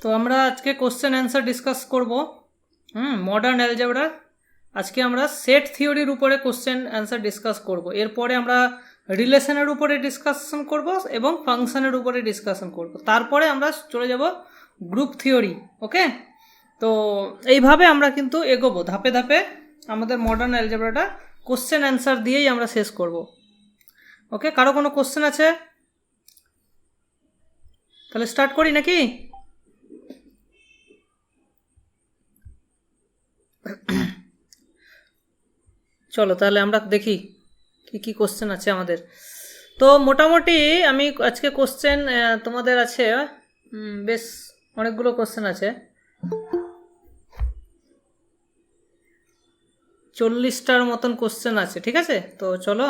তো আমরা আজকে কোশ্চেন অ্যান্সার ডিসকাস করব মডার্ন অ্যালজেব্রা। আজকে আমরা সেট থিওরির উপরে কোশ্চেন অ্যান্সার ডিসকাস করব। এরপরে আমরা রিলেশনের উপরে ডিসকাশন করব এবং ফাংশনের উপরে ডিসকাশন করব। তারপরে আমরা চলে যাব গ্রুপ থিওরি। ওকে, তো এইভাবে আমরা কিন্তু এগোবো ধাপে ধাপে। আমাদের মডার্ন অ্যালজেব্রাটা কোশ্চেন অ্যান্সার দিয়েই আমরা শেষ করব। ওকে, কারো কোনো কোশ্চেন আছে? তাহলে স্টার্ট করি নাকি? চলো তাহলে আমরা দেখি কি কি কোশ্চেন আছে আমাদের। তো মোটামুটি আমি আজকে কোশ্চেন তোমাদের আছে বেশ অনেকগুলো কোশ্চেন আছে, 40টার মতন কোশ্চেন আছে। ঠিক আছে, তো চলো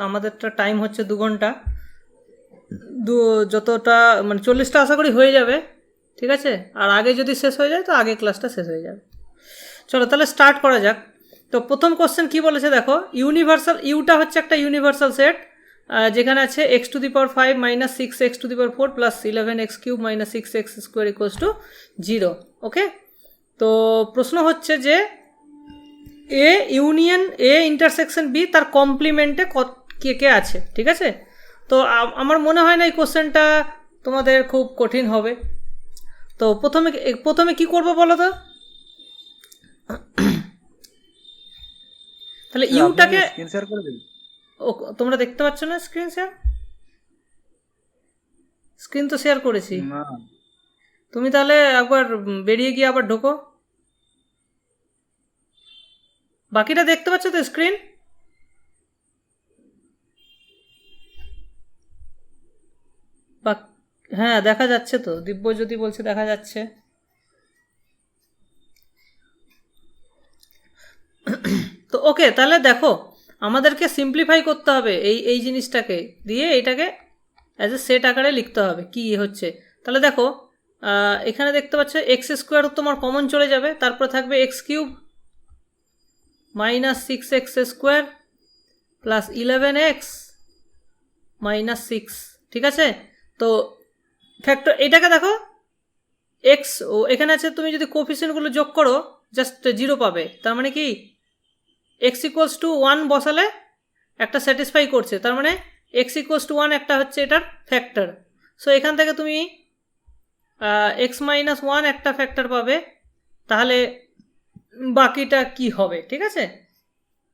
আমাদেরটা টাইম হচ্ছে 2 ঘন্টা। যতটা মানে 40টা আশা করি হয়ে যাবে। ঠিক আছে, আর আগে যদি শেষ হয়ে যায় তো আগে ক্লাসটা শেষ হয়ে যাবে। চলো তাহলে স্টার্ট করা যাক। তো প্রথম কোশ্চেন কি বলেছে দেখো, ইউনিভার্সাল ইউটা হচ্ছে একটা ইউনিভার্সাল সেট যেখানে আছে x to the power 5 minus 6x to the power 4 plus 11x cube minus 6x square equals to 0। Okay, তো প্রশ্ন হচ্ছে যে A union A intersection B তার কমপ্লিমেন্টে কে কে আছে। ঠিক আছে, তো আমার মনে হয় না এই কোশ্চেনটা তোমাদের খুব কঠিন হবে। তো প্রথমে কি করবো বলো তো? তাহলে ইউটাকে স্ক্রিন শেয়ার করে দিন। ও তোমরা দেখতে পাচ্ছ না স্ক্রিন শেয়ার? স্ক্রিন তো শেয়ার করেছি। না, তুমি তাহলে একবার বেরিয়ে গিয়ে আবার ঢোকো। বাকিটা দেখতে পাচ্ছ তো স্ক্রিন? হ্যাঁ দেখা যাচ্ছে তো, দিব্যজ্যোতি বলছে দেখা যাচ্ছে। তো ওকে, তাহলে দেখো আমাদেরকে সিম্পলিফাই করতে হবে এই জিনিসটাকে দিয়ে, এইটাকে অ্যাজ এ সেট আকারে লিখতে হবে কি হচ্ছে। তাহলে দেখো এখানে দেখতে পাচ্ছ এক্স স্কোয়ার তোমার কমন চলে যাবে, তারপর থাকবে x cube minus 6x square plus 11x minus 6। ঠিক আছে, তো ফ্যাক্টর এটাকে দেখো এক্স ও এখানে আছে, তুমি যদি কোফিসিয়েন্টগুলো যোগ করো জাস্ট 0 পাবে। তার মানে কি x ইকুয়ালস টু 1 বসালে একটা স্যাটিসফাই করছে, তার মানে x ইকুয়ালস টু 1 একটা হচ্ছে এটার ফ্যাক্টর। সো এখান থেকে তুমি x মাইনাস 1 একটা ফ্যাক্টর পাবে, তাহলে বাকিটা কি হবে? ঠিক আছে,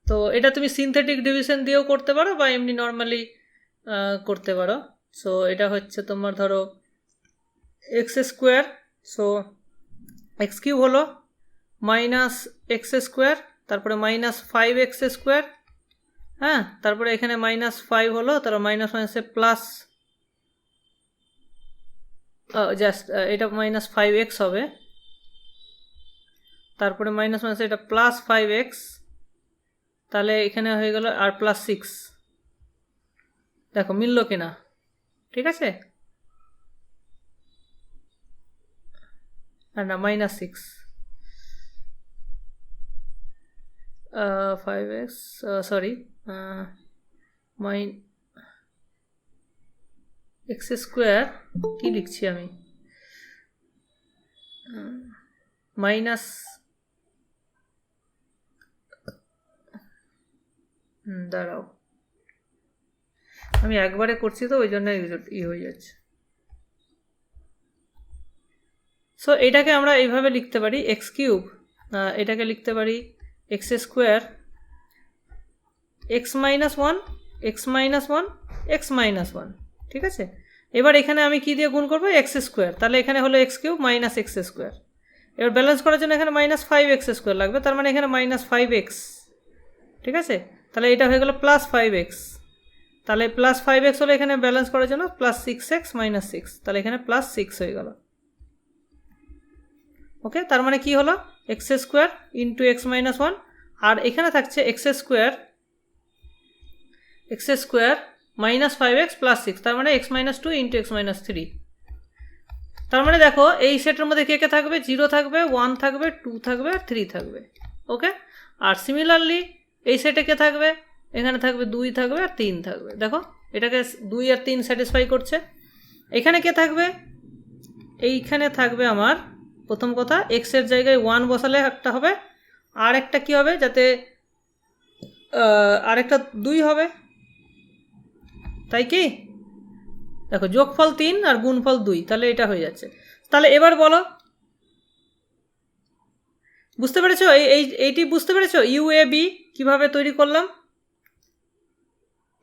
তো এটা তুমি সিনথেটিক ডিভিশন দিয়েও করতে পারো বা এমনি নর্মালি করতে পারো। সো এটা হচ্ছে তোমার ধরো x square, so x cube হলো মাইনাস এক্স স্কোয়ার, তারপরে মাইনাস 5x স্কোয়ার, হ্যাঁ, তারপরে এখানে মাইনাস 5 হলো, তারপর মাইনাস মাইনাসে প্লাস জাস্ট এটা মাইনাস 5x হবে, তারপরে মাইনাস মাইনাসে এটা প্লাস 5x, তাহলে এখানে হয়ে গেল আর প্লাস 6। দেখো মিললো কিনা? ঠিক আছে, আর না minus 6 5x sorry x square কি লিখছি আমি, মাইনাস দাঁড়াও আমি একবারে করছি তো ওই জন্য ই হয়ে যাচ্ছে। সো এটাকে আমরা এইভাবে লিখতে পারি এক্স কিউব, এটাকে লিখতে পারি x square x minus 1 x minus 1 x minus 1। ঠিক আছে, এবার এখানে আমি কি দিয়ে গুণ করবো? এক্স স্কোয়ার, তাহলে এখানে হলো x cube minus x square. এবার ব্যালেন্স করার জন্য এখানে মাইনাস 5x স্কোয়ার লাগবে, তার মানে এখানে মাইনাস 5x। ঠিক আছে, তাহলে এটা হয়ে গেল প্লাস 5x, তাহলে প্লাস 5x হলো এখানে ব্যালেন্স করার জন্য প্লাস 6x মাইনাস 6, তাহলে এখানে প্লাস 6 হয়ে গেল। ওকে, তার মানে কি হলো x square into x minus 1, আর এখানে থাকছে x square minus 5x plus 6, তার মানে x minus 2 into x minus 3। তার মানে দেখো এই সেটের মধ্যে কে কে থাকবে? 0 থাকবে, 1 থাকবে, 2 থাকবে আর 3 থাকবে। ওকে, আর সিমিলারলি এই সেটে কে থাকবে? এখানে থাকবে 2 থাকবে আর 3 থাকবে। দেখো এটাকে 2 আর 3 স্যাটিসফাই করছে। এখানে কে থাকবে? এইখানে থাকবে আমার প্রথম কথা এক্সের জায়গায় 1 বসালে একটা হবে, আর একটা কী হবে, যাতে আরেকটা 2 হবে, তাই কি? দেখো যোগফল 3 আর গুণফল 2, তাহলে এটা হয়ে যাচ্ছে। তাহলে এবার বলো, বুঝতে পেরেছো? এইটি বুঝতে পেরেছো UAB কিভাবে তৈরি করলাম?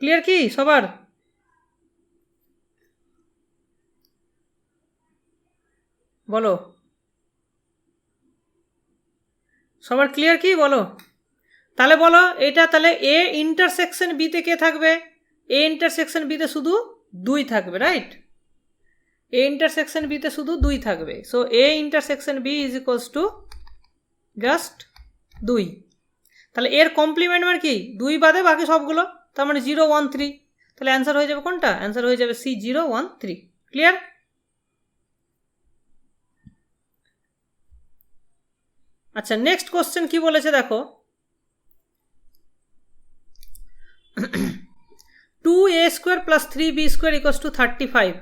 ক্লিয়ার কি সবার? বলো সবার ক্লিয়ার কি বলো? তাহলে বলো এটা, তাহলে এ ইন্টারসেকশন বিতে কে থাকবে? এ ইন্টারসেকশন বিতে শুধু 2 থাকবে, রাইট? এ ইন্টারসেকশন বিতে শুধু 2 থাকবে। So A intersection B is equals to just 2। তাহলে এর কমপ্লিমেন্ট মানে কি? 2 বাদে বাকি সবগুলো, তার মানে 0 1 3। তাহলে অ্যান্সার হয়ে যাবে কোনটা? অ্যান্সার হয়ে যাবে সি 0 1 3। ক্লিয়ার? আচ্ছা, নেক্সট কোশ্চেন কি বলেছে দেখো। 2a square plus 3b square equals to 35.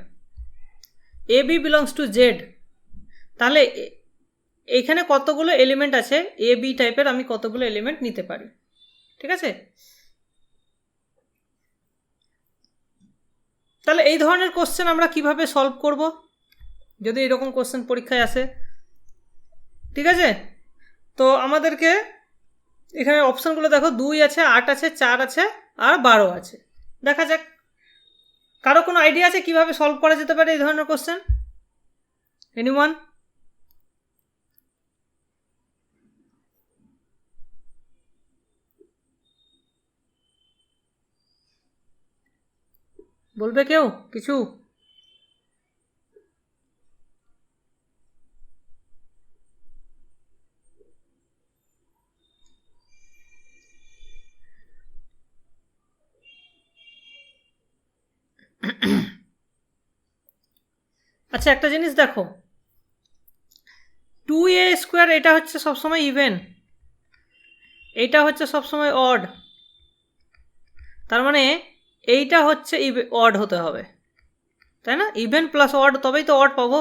AB belongs to Z. তাহলে এইখানে কতগুলো এলিমেন্ট আছে? এ বি টাইপের আমি কতগুলো এলিমেন্ট নিতে পারি, ঠিক আছে? তাহলে এই ধরনের কোশ্চেন আমরা কিভাবে সলভ করব যদি এরকম কোশ্চেন পরীক্ষায় আসে? ঠিক আছে, তো আমাদেরকে এখানে অপশানগুলো দেখো, 2 আছে, 8 আছে, 4 আছে আর 12 আছে। দেখা যাক কারো কোনো আইডিয়া আছে কিভাবে সলভ করা যেতে পারে এই ধরনের কোশ্চেন? এনিওয়ান? বলবে কেউ কিছু? আচ্ছা, একটা জিনিস দেখো, 2a স্কোয়ার এটা হচ্ছে সবসময় ইভেন, এইটা হচ্ছে সবসময় অড, তার মানে এইটা হচ্ছে অড হতে হবে, তাই না? ইভেন প্লাস অড, তবেই তো অড পাবো।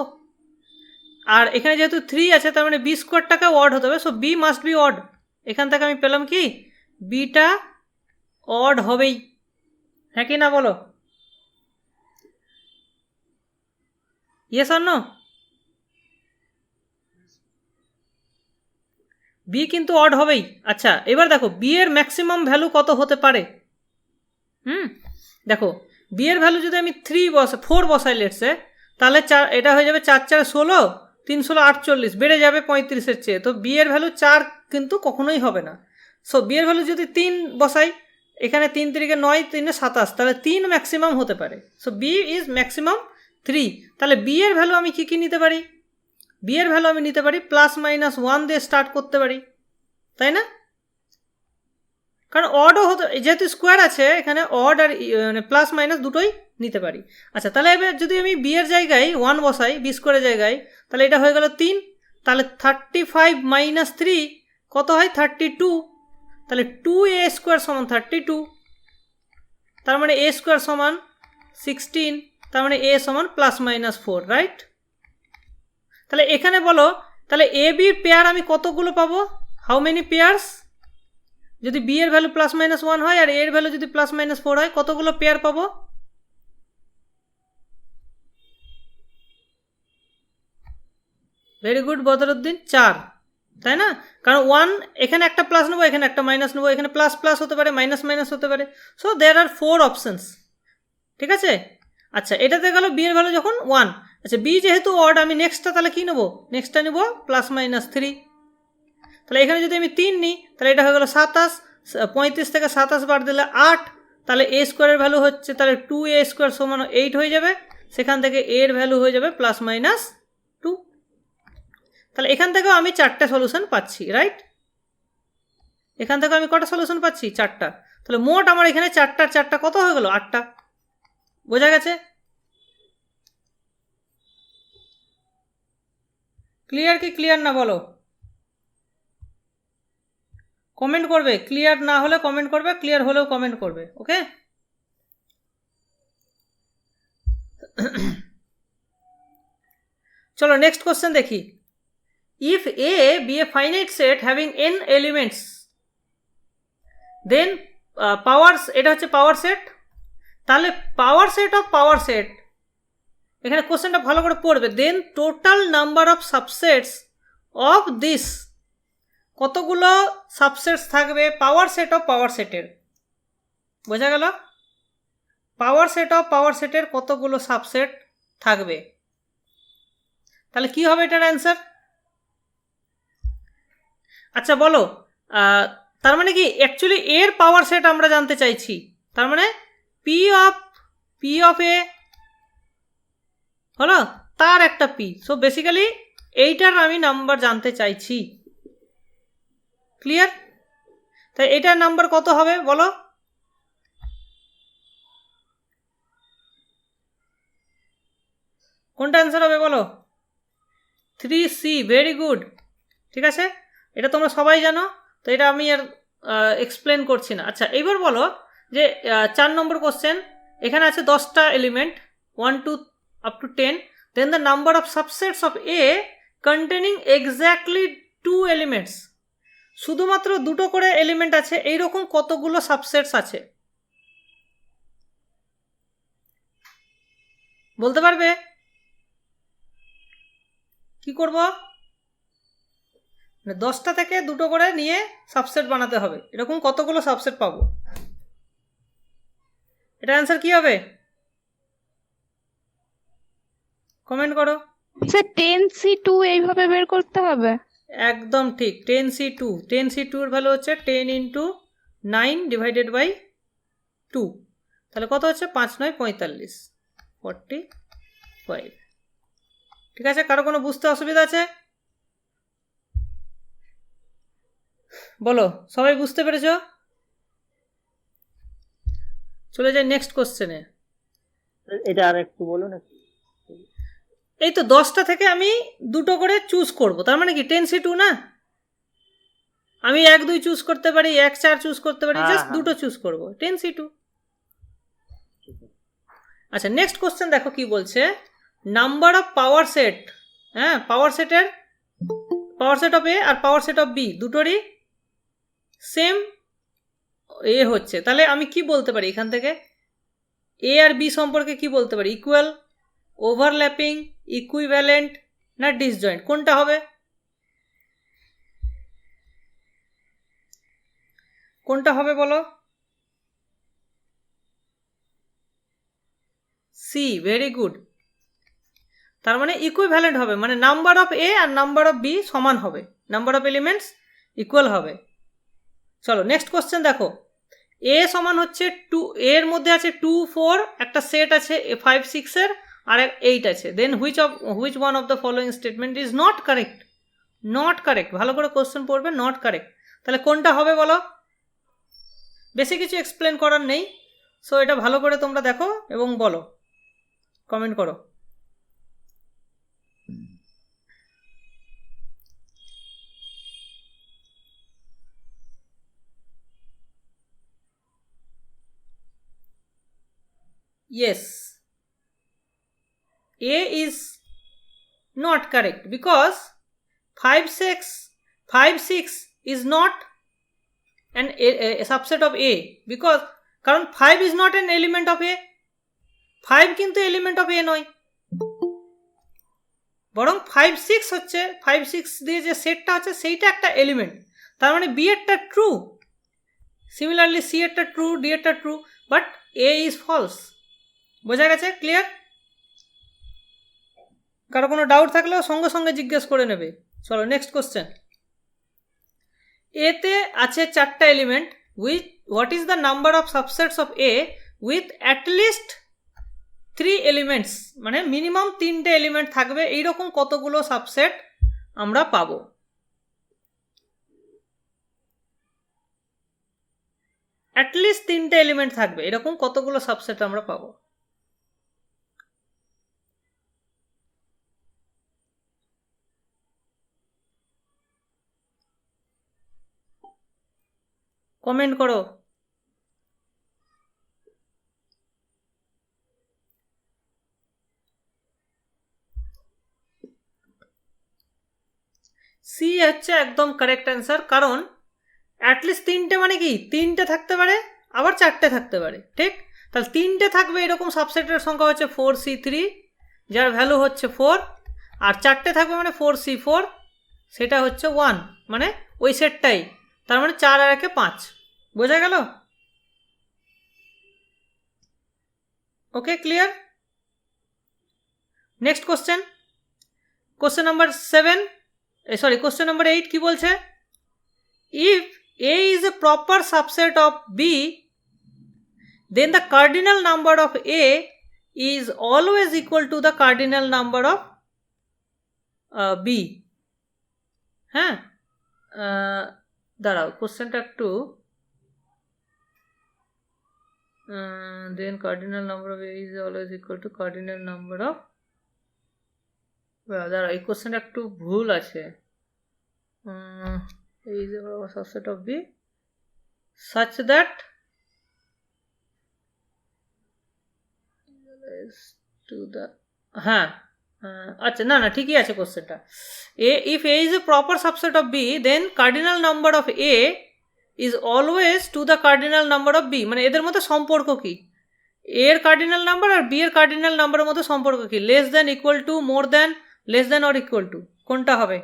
আর এখানে যেহেতু 3 আছে, তার মানে বি স্কোয়ারটাকে অড হতে হবে, so B must be odd. এখান থেকে আমি পেলাম কি? বিটা অড হবেই, হ্যাঁ কি না বলো? Yes or no? বি কিন্তু অড হবেই। আচ্ছা, এবার দেখো বি এর ম্যাক্সিমাম ভ্যালু কত হতে পারে। দেখো বি এর ভ্যালু যদি আমি 4 বসাই লেটসে, তাহলে এটা হয়ে যাবে 4 4 16, 3 16 48, বেড়ে যাবে 35-এর চেয়ে। তো বি এর ভ্যালু 4 কিন্তু কখনোই হবে না। সো বি এর ভ্যালু যদি 3 বসাই, এখানে 3 3 9, 3 27, তাহলে 3 ম্যাক্সিমাম হতে পারে। So B is maximum 3। তাহলে বি এর ভ্যালু আমি কি নিতে পারি? বি এর ভ্যালু আমি নিতে পারি +-1 দিয়ে স্টার্ট করতে পারি, তাই না? কারণ অডও হতে, যেহেতু স্কোয়ার আছে এখানে, অড আর মানে প্লাস মাইনাস দুটোই নিতে পারি। আচ্ছা, তাহলে এবার যদি আমি বি এর জায়গায় 1 বসাই, বি স্কোয়ারের জায়গায়, তাহলে এটা হয়ে গেল 3। তাহলে 35 - 3 কত হয়? 32। তাহলে 2a স্কোয়ার সমান 32, তার মানে a স্কোয়ার সমান 16, তার মানে a সমান +-4, রাইট? তাহলে এখানে বলো, তাহলে এ বির পেয়ার আমি কতগুলো পাবো? How many pairs? যদি বি এর ভ্যালু +-1 হয় আর এ এর ভ্যালু যদি +-4 হয়, কতগুলো পেয়ার পাবো? ভেরি গুড বদরুদ্দিন, 4, তাই না? কারণ 1, এখানে একটা প্লাস নেবো, এখানে একটা মাইনাস নেবো, এখানে প্লাস প্লাস হতে পারে, মাইনাস মাইনাস হতে পারে। সো দেয়ার আর 4 অপশনস, ঠিক আছে? আচ্ছা, এটাতে গেল বি এর ভ্যালু যখন 1। আচ্ছা, বি যেহেতু অড, আমি নেক্সটটা তাহলে কি নেবো? নেক্সটটা নেব +-3। তাহলে এখানে যদি আমি 3 নিই, তাহলে এটা হয়ে গেল 27, 35 থেকে 27 বাদ দিলে 8, তাহলে এ স্কোয়ারের ভ্যালু হচ্ছে, তাহলে 2a স্কোয়ার সমান 8 হয়ে যাবে। সেখান থেকে এর ভ্যালু হয়ে যাবে +-2। তাহলে এখান থেকেও আমি 4টে সলিউশন পাচ্ছি, রাইট? এখান থেকে আমি কটা সলিউশন পাচ্ছি? 4টা। তাহলে মোট আমার এখানে 4টা কত হয়ে গেল? 8টা। বোঝা গেছে? ক্লিয়ার কি ক্লিয়ার না বলো? কমেন্ট করবে, ক্লিয়ার না হলে কমেন্ট করবে, ক্লিয়ার হলেও কমেন্ট করবে, ওকে? চলো নেক্সট কোশ্চেন দেখি। If A B a finite set having n elements then powers, এটা হচ্ছে পাওয়ার সেট, তাহলে power set of power set, এখানে কোশ্চেনটা ভালো করে পড়বে, then total number of subsets of this, কতগুলো সাবসেটস থাকবে পাওয়ার সেট অফ পাওয়ার সেটের, বোঝা গেল? পাওয়ার সেট অফ পাওয়ার সেটের কতগুলো সাবসেট থাকবে, তাহলে কি হবে এটার অ্যান্সার? আচ্ছা বলো, তার মানে কি অ্যাকচুয়ালি এর পাওয়ার সেট আমরা জানতে চাইছি, তার মানে পি অফ এ হলো তার একটা পি, সো বেসিক্যালি এইটার আমি নাম্বার জানতে চাইছি। ক্লিয়ার? তাই এটার নাম্বার কত হবে বলো? কোনটা অ্যান্সার হবে বলো? 3C, very good. ঠিক আছে, এটা তোমরা সবাই জানো, তো এটা আমি আর এক্সপ্লেন করছি না। আচ্ছা এইবার বলো যে 4 নম্বর কোশ্চেন, এখানে আছে 10টা element 1 to up to 10, then the number of subsets of A containing exactly 2 elements, শুধুমাত্র দুটো করে এলিমেন্ট আছে, এইরকম কতগুলো সাবসেটস আছে বলতে পারবে? কি করব? 10টা থেকে দুটো করে নিয়ে সাবসেট বানাতে হবে, এরকম কতগুলো সাবসেট পাবো? এটা অ্যান্সার কি হবে? কমেন্ট করো। স্যার 10C2 এইভাবে বের করতে হবে? একদম ঠিক, 10C2। 10C2 এর ভ্যালু হচ্ছে 10 ইন্টু 9 ডিভাইডেড বাই 2, তাহলে কত হচ্ছে? 5 9 45, 45। ঠিক আছে, কারো কোনো বুঝতে অসুবিধা আছে? বলো, সবাই বুঝতে পেরেছো? চলে যাই নেক্সট কোশ্চেনে। এটা আর একটু বলুন। এই তো 10টা থেকে আমি দুটো করে চুজ করব, তার মানে কি 10C2 না? আমি 1 2 চুজ করতে পারি, 1 4 চুজ করতে পারি, জাস্ট দুটো চুজ করব, 10C2। আচ্ছা নেক্সট কোশ্চেন দেখো কি বলছে, নাম্বার অফ পাওয়ার সেট, হ্যাঁ পাওয়ার সেটের, পাওয়ার সেট অফ এ আর পাওয়ার সেট অফ বি দুটোরই সেম এ হচ্ছে, তাহলে আমি কি বলতে পারি এখান থেকে? এ আর বি সম্পর্কে কি বলতে পারি? ইকুয়াল, ওভারল্যাপিং, ইকুইভ্যালেন্ট না ডিসজয়েন্ট, কোনটা হবে? কোনটা হবে বলো? C, very good. তার মানে ইকুইভ্যালেন্ট হবে, মানে নাম্বার অফ এ আর নাম্বার অফ বি সমান হবে, নাম্বার অফ এলিমেন্টস ইকুয়াল হবে। চলো নেক্সট কোশ্চেন দেখো, এ সমান হচ্ছে 2, এর মধ্যে আছে 2 4, একটা সেট আছে 5 6 এর আর 8 আছে, then which one of the following statement is not correct? Not correct, ভালো করে কোশ্চেন পড়বে, নট কারেক্ট, তাহলে কোনটা হবে বলো? বেশি কিছু এক্সপ্লেন করার নেই, সো এটা ভালো করে তোমরা দেখো এবং বলো, কমেন্ট করো। Yes, A is not correct because 5 6 is not a subset of A, because কারণ 5 is not an element of A, 5 কিন্তু এলিমেন্ট অফ A নয়, বরং 5 6 হচ্ছে, 5 6 দিয়ে যে সেটটা হচ্ছে সেইটা একটা এলিমেন্ট, তার মানে বি এরটা ট্রু, সিমিলারলি সি এরটা ট্রু, ডি এরটা true, but A is false. বোঝা গেছে? ক্লিয়ার? কারো কোনো ডাউট থাকলেও সঙ্গে সঙ্গে জিজ্ঞেস করে নেবে। চলো নেক্সট কোশ্চেন, এতে আছে 4টা element, with what is the number of subsets of A with at least 3 elements, মানে মিনিমাম 3টে এলিমেন্ট থাকবে, এইরকম কতগুলো সাবসেট আমরা পাবো? অ্যাটলিস্ট 3টে এলিমেন্ট থাকবে, এরকম কতগুলো সাবসেট আমরা পাবো? কমেন্ট করো। সি হচ্ছে একদম কারেক্ট অ্যান্সার, কারণ অ্যাটলিস্ট তিনটে মানে কি, তিনটে থাকতে পারে আবার চারটে থাকতে পারে, ঠিক? তাহলে তিনটে থাকবে এরকম সাবসেটের সংখ্যা হচ্ছে 4C3, যার ভ্যালু হচ্ছে 4, আর চারটে থাকবে মানে 4C4, সেটা হচ্ছে 1, মানে ওই সেটটাই, তার মানে 4 আর 1 5। বোঝা গেল? Okay, clear? Next question, question number 7, sorry question number 8 কি বলছে? If A is a proper subset of B, then the cardinal number of A is always equal to the cardinal number of B. হ্যাঁ, দাঁড়াও কোশ্চেনটা একটু, then cardinal number of A is always equal to cardinal number of, দাঁড়াও এই কোশ্চেনটা একটু ভুল আছে। A is a proper subset of B such that to the, হ্যাঁ আচ্ছা, না ঠিকই আছে কোশ্চেনটা। if A is a proper subset of B, then cardinal number of A is always to the cardinal number of B, মানে এদের মধ্যে সম্পর্ক কি, A এর কার্ডিনাল নাম্বার আর B এর কার্ডিনাল নাম্বারের মধ্যে সম্পর্ক কি? Less than, equal to, more than, less than or equal to, কোনটা হবে?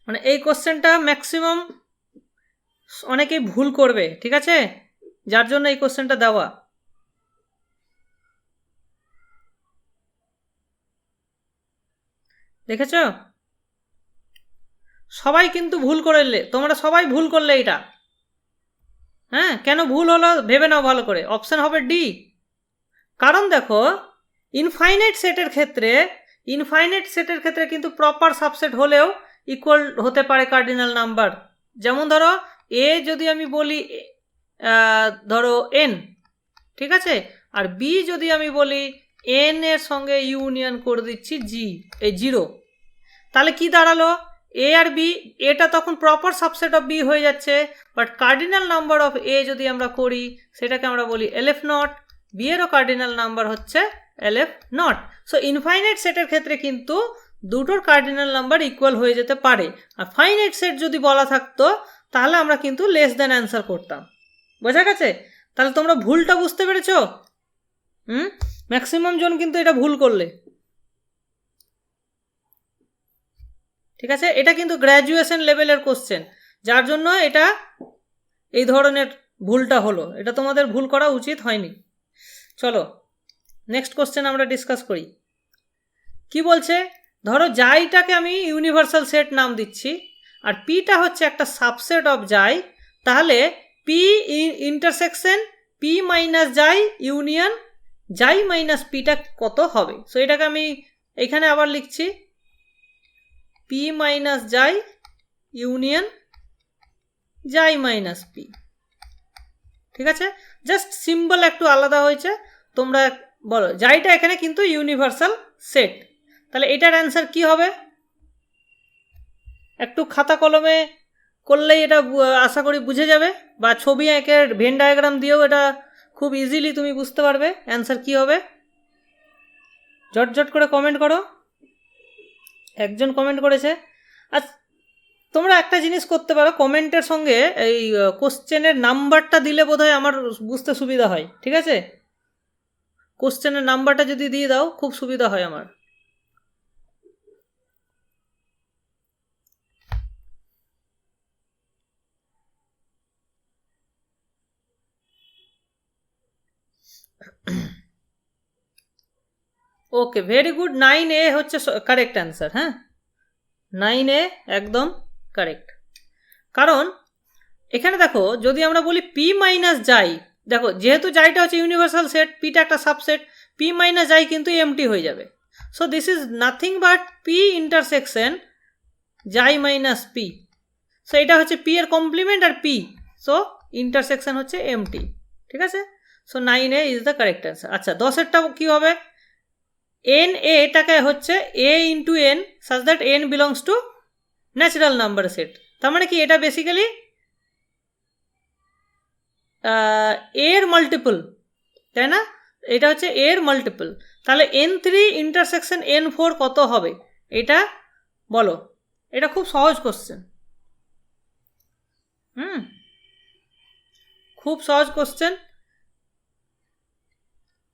মানে এই কোশ্চেনটা ম্যাক্সিমাম অনেকেই ভুল করবে, ঠিক আছে, যার জন্য এই কোশ্চেনটা দেওয়া। দেখেছ, সবাই কিন্তু ভুল করলে, তোমরা সবাই ভুল করলে এটা। হ্যাঁ, কেন ভুল হলো ভেবে নাও ভালো করে। অপশন হবে ডি, কারণ দেখো ইনফাইনাইট সেটের ক্ষেত্রে কিন্তু প্রপার সাবসেট হলেও ইকুয়াল হতে পারে কার্ডিনাল নাম্বার। যেমন ধরো এ যদি আমি বলি ধরো এন, ঠিক আছে, আর বি যদি আমি বলি এন এর সঙ্গে ইউনিয়ন করে দিচ্ছি জি, এই 0, তাহলে কি দাঁড়ালো? এ আর বি, এটা তখন প্রপার সাবসেট অফ বি হয়ে যাচ্ছে, বাট কার্ডিনাল নাম্বার অফ এ যদি আমরা করি সেটাকে আমরা বলি LF নট, বি এরও কার্ডিনাল নাম্বার হচ্ছে LF নট। সো ইনফাইনাইট সেটের ক্ষেত্রে কিন্তু দুটোর কার্ডিনাল নাম্বার ইকুয়াল হয়ে যেতে পারে, আর ফাইনাইট সেট যদি বলা থাকতো তাহলে আমরা কিন্তু লেস দেন অ্যান্সার করতাম। বোঝা গেছে? তাহলে তোমরা ভুলটা বুঝতে পেরেছো? ম্যাক্সিমাম জন কিন্তু এটা ভুল করলে, ঠিক আছে। এটা কিন্তু গ্র্যাজুয়েশন লেভেলের কোশ্চেন, যার জন্য এটা এই ধরনের ভুলটা হলো, এটা তোমাদের ভুল করা উচিত হয়নি। চলো নেক্সট কোশ্চেন আমরা ডিসকাস করি। কি বলছে? ধরো যাইটাকে আমি ইউনিভার্সাল সেট নাম দিচ্ছি, আর পিটা হচ্ছে একটা সাবসেট অফ যাই, তাহলে পি ইন্টারসেকশন পি মাইনাস যাই ইউনিয়ন যাই মাইনাস পিটা কত হবে? সো এটাকে আমি এখানে আবার লিখছি পি মাইনাস যাই ইউনিয়ন যাই মাইনাস পি, ঠিক আছে। জাস্ট সিম্বল একটু আলাদা হয়েছে, তোমরা বলো। যাইটা এখানে কিন্তু ইউনিভার্সাল সেট, তাহলে এটার অ্যান্সার কি হবে? একটু খাতা কলমে করলেই এটা আশা করি বুঝে যাবে, বা ছবি এঁকে ভেন ডায়াগ্রাম দিয়েও এটা খুব ইজিলি তুমি বুঝতে পারবে অ্যান্সার কি হবে। ঝটঝট করে কমেন্ট করো। একজন কমেন্ট করেছে। আচ্ছা, তোমরা একটা জিনিস করতে পারো, কমেন্টের সঙ্গে এই কোশ্চেনের নাম্বারটা দিলে বোধহয় আমার বুঝতে সুবিধা হয়, ঠিক আছে। কোশ্চেনের নাম্বারটা যদি দিয়ে দাও খুব সুবিধা হয় আমার। ওকে, ভেরি গুড। 9A হচ্ছে কারেক্ট অ্যান্সার। হ্যাঁ, 9A একদম কারেক্ট। কারণ এখানে দেখো, যদি আমরা বলি পি মাইনাস যাই, দেখো যেহেতু যাইটা হচ্ছে ইউনিভার্সাল সেট, পিটা একটা সাবসেট, পি মাইনাস যাই কিন্তু এমটি হয়ে যাবে। So this is nothing but P intersection যাই মাইনাস পি। সো এটা হচ্ছে পি এর কমপ্লিমেন্ট আর পি, সো ইন্টারসেকশন হচ্ছে এমটি, ঠিক আছে। So 9A is the correct answer. আচ্ছা, 10এরটা কি হবে? এন এটাকে হচ্ছে A into N such that N belongs to natural number set. তার মানে কি, এটা বেসিক্যালি এর মাল্টিপল, তাই না? এটা হচ্ছে এর মাল্টিপল। তাহলে n3 ইন্টারসেকশন n4 কত হবে এটা বলো। এটা খুব সহজ কোশ্চেন, খুব সহজ কোশ্চেন।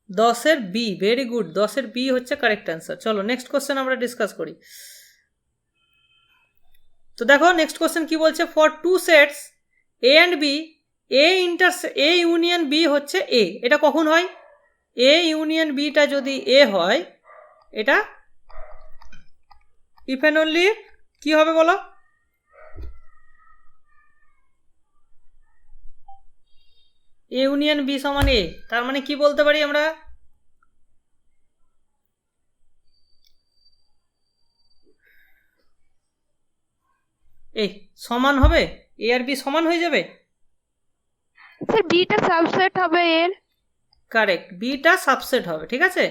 10-এর বি, ভেরি গুড, 10-এর বি হচ্ছে কারেক্ট অ্যান্সার। চলো নেক্সট কোশ্চেন আমরা ডিসকাস করি। তো দেখো নেক্সট কোশ্চেন কি বলছে, for two sets A and B, A union B হচ্ছে এ। এটা কখন হয়? এ ইউনিয়ন বিটা যদি এ হয়, এটা ইফ অ্যান্ড অনলি কি হবে বলো? এ ইউনিয়ন বি সমান এ, তার মানে কি বলতে পারি আমরা? এই সমান হবে, এ আর বি সমান হয়ে যাবে। স্যার বিটা সাবসেট হবে এর। কারেক্ট, বিটা সাবসেট হবে, ঠিক আছে।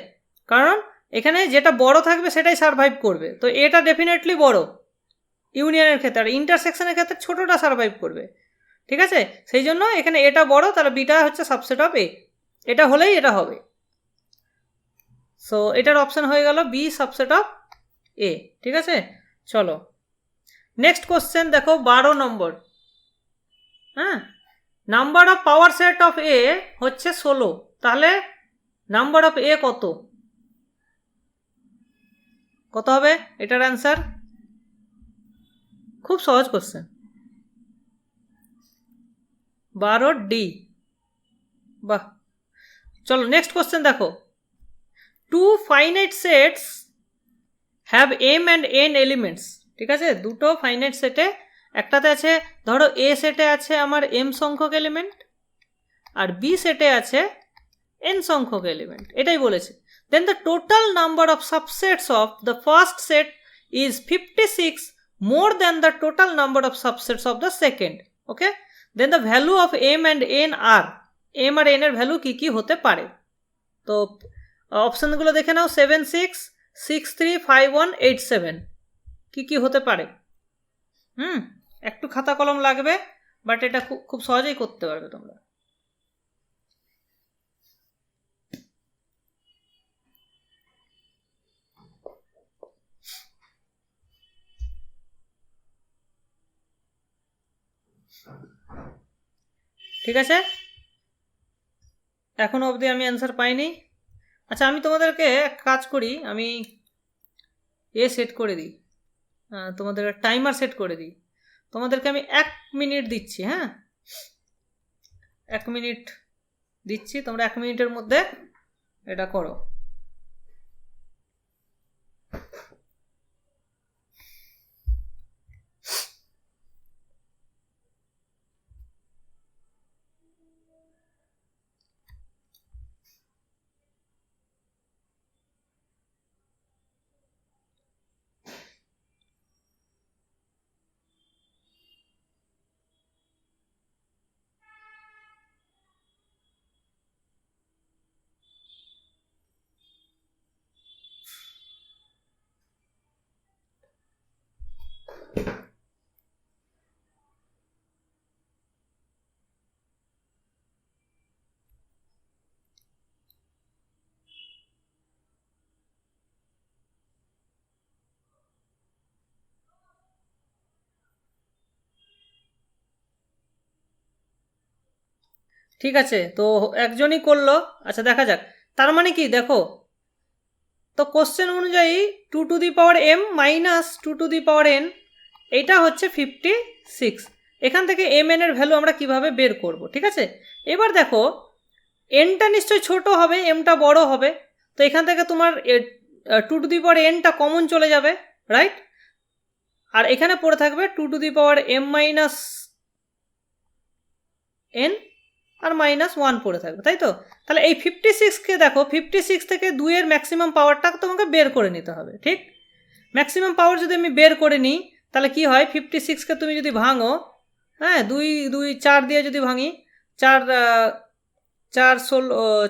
কারণ এখানে যেটা বড় থাকবে সেটাই সারভাইভ করবে, তো এটা ডেফিনেটলি বড় ইউনিয়নের ক্ষেত্রে, আর ইন্টারসেকশনের ক্ষেত্রে ছোটটা সারভাইভ করবে, ঠিক আছে। সেই জন্য এখানে এটা বড়, তাহলে বিটা হচ্ছে সাবসেট অফ এ, এটা হলেই এটা হবে। সো এটার অপশন হয়ে গেল বি সাবসেট অফ এ, ঠিক আছে। চলো নেক্সট কোশ্চেন দেখো 12 নম্বর। হ্যাঁ, number of power set of A হচ্ছে 16, তাহলে নাম্বার অফ এ কত কত হবে এটার অ্যান্সার? খুব সহজ কোশ্চেন, 12D। বাহ, চলো নেক্সট কোশ্চেন দেখো, two finite sets have M and N elements, ঠিক আছে। দুটো ফাইনাইট সেটে, একটাতে আছে ধরো এ সেটে আছে আমার এম সংখ্যক এলিমেন্ট, আর বি সেটে আছে এন সংখ্যক এলিমেন্ট, এটাই বলেছে। Then the total number of subsets of the first set is 56 more than the total number of subsets of the second. Okay, then the value of M and N are, M আর N এর value কি কি হতে পারে? তো অপশনগুলো দেখে নাও, 7 6 6 3 5 1 8 7 কি কি হতে পারে? একটু খাতা কলম লাগবে, বাট এটা খুব খুব সহজেই করতে পারবে তোমরা। ঠিক আছে, এখনো অবধি আমি অ্যান্সার পাইনি। আচ্ছা আমি তোমাদেরকে এক কাজ করি, আমি সেট করে দিই, তোমাদের টাইমার সেট করে দিই। তোমাদেরকে আমি 1 মিনিট দিচ্ছি, হ্যাঁ 1 মিনিট দিচ্ছি, তোমরা 1 মিনিটের মধ্যে এটা করো। ঠিক আছে, তো একজনই করলো। আচ্ছা দেখা যাক, তার মানে কি দেখো, তো কোশ্চেন অনুযায়ী 2 to the power m minus 2 to the power n, এটা হচ্ছে 56। এখান থেকে m n এর ভ্যালু আমরা কিভাবে বের করব, ঠিক আছে। এবার দেখো nটা নিশ্চয়ই ছোট হবে, mটা বড় হবে, তো এখান থেকে তোমার 2 টু দি পাওয়ার nটা কমন চলে যাবে, রাইট। আর এখানে পড়ে থাকবে 2 to the power m minus n আর -1 পড়ে থাকবে, তাই তো। তাহলে এই 56কে দেখো, 56 থেকে 2 এর ম্যাক্সিমাম পাওয়ারটা তোমাকে বের করে নিতে হবে, ঠিক। ম্যাক্সিমাম পাওয়ার যদি আমি বের করে নিই, তাহলে কি হয়, 56কে তুমি যদি ভাঙো, হ্যাঁ 2 2 4 দিয়ে যদি ভাঙি, 4 4 16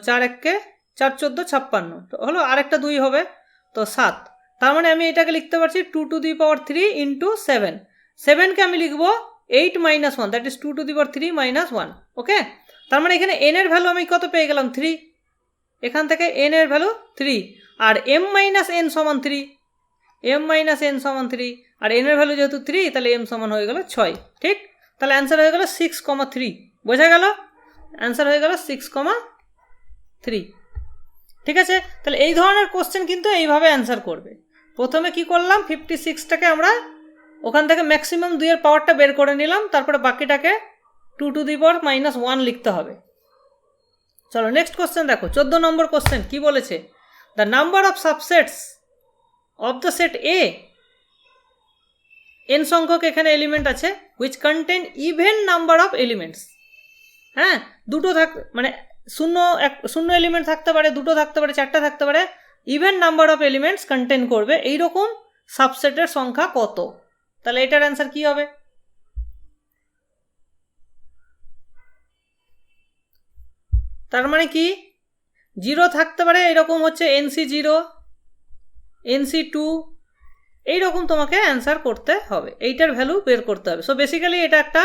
4 1 4 14 56 হলো, আরেকটা 2 হবে, তো 7। তার মানে আমি এটাকে লিখতে পারছি 2 টু দি পাওয়ার 3 ইন্টু 7। 7কে আমি লিখবো 8 - 1, দ্যাট ইজ 2 টু দি পাওয়ার 3 - 1। ওকে, তার মানে এখানে n এর ভ্যালু আমি কত পেয়ে গেলাম, 3। এখান থেকে n এর ভ্যালু 3, আর m মাইনাস n সমান 3, m মাইনাস n সমান 3, আর n এর ভ্যালু যেহেতু 3 তাহলে m সমান হয়ে গেল 6। ঠিক, তাহলে অ্যান্সার হয়ে গেল 6,3। বোঝা গেল? অ্যান্সার হয়ে গেল 6,3। ঠিক আছে, তাহলে এই ধরনের কোশ্চেন কিন্তু এইভাবে অ্যান্সার করবে। প্রথমে কি করলাম, 56টাকে আমরা ওখান থেকে ম্যাক্সিমাম 2 এর পাওয়ারটা বের করে নিলাম, তারপরে বাকিটাকে 2 টু দি পাওয়ার -1 লিখতে হবে। চলো নেক্সট কোশ্চেন দেখো, 14 নম্বর কোশ্চেন কি বলেছে, the number of subsets of the set A, n সংখ্যক এখানে এলিমেন্ট আছে, which contain even number of elements. হ্যাঁ, দুটো মানে শূন্য এলিমেন্ট থাকতে পারে, দুটো থাকতে পারে, চারটা থাকতে পারে, even number of elements contain করবে এইরকম সাবসেটের সংখ্যা কত? তাহলে এটার অ্যান্সার কি হবে? তার মানে কি, 0 থাকতে পারে, এরকম হচ্ছে NC0, NC2, এইরকম তোমাকে অ্যান্সার করতে হবে, এইটার ভ্যালু বের করতে হবে। সো বেসিক্যালি এটা একটা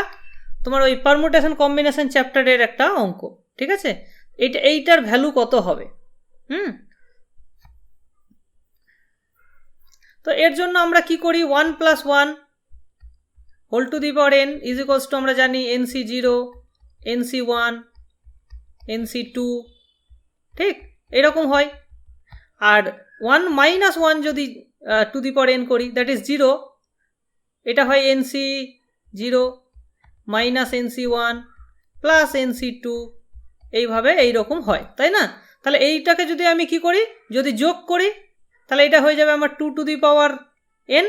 তোমার ওই পারমুটেশন কম্বিনেশন চ্যাপ্টারের একটা অঙ্ক। ঠিক আছে, এইটার ভ্যালু কত হবে? তো এর জন্য আমরা কি করি, 1 + 1 whole to the power n is equals to, আমরা জানি NC0, NC1, NC2, ঠিক এরকম হয়। আর 1 - 1 যদি টু দি পাওয়ার n করি, দ্যাট ইজ 0, এটা হয় NC0 -NC1 প্লাস NC2, এইভাবে এইরকম হয়, তাই না? তাহলে এইটাকে যদি আমি কি করি, যদি যোগ করি, তাহলে এটা হয়ে যাবে আমার 2 টু দি পাওয়ার n,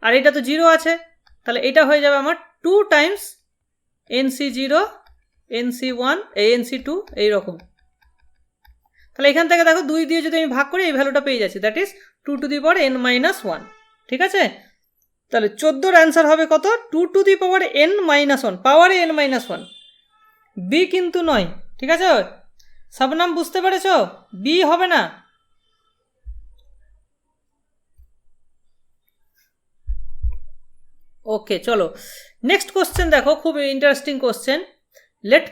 আর এটা তো 0 আছে, তাহলে এটা হয়ে যাবে আমার 2 টাইমস NC0, NC1, NC2, এইরকম। তাহলে এখান থেকে দেখো 2 দিয়ে যদি আমি ভাগ করি, এই ভ্যালুটা পেয়ে যাচ্ছি, that is 2 to the power n-1। ঠিক আছে, তাহলে 14 অ্যান্সার হবে কত, 2 টু দি পাওয়ার n-1, পাওয়ারে n-1, বি কিন্তু নয়। ঠিক আছে, শবনম বুঝতে পেরেছ? বি হবে না। ওকে, চলো নেক্সট কোশ্চেন দেখো, খুব interesting question. Let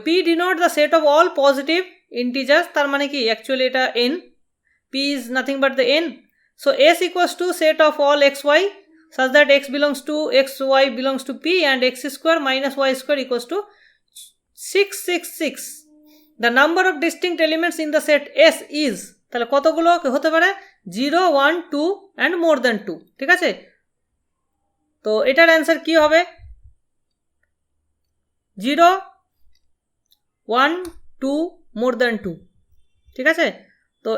P denote the set of all positive integers, তার মানে কি অ্যাকচুয়ালি এটা n, p is nothing but the n. So s equals to set of all xy such that x belongs to x, y belongs to p, and x square minus y square equals to 666. The number of distinct elements in the set S is, তাহলে কতগুলো হতে পারে, 0, 1, 2 and more than 2। ঠিক আছে, তো এটার answer কি হবে, 0, 1, 2, more than 2। ঠিক আছে, তো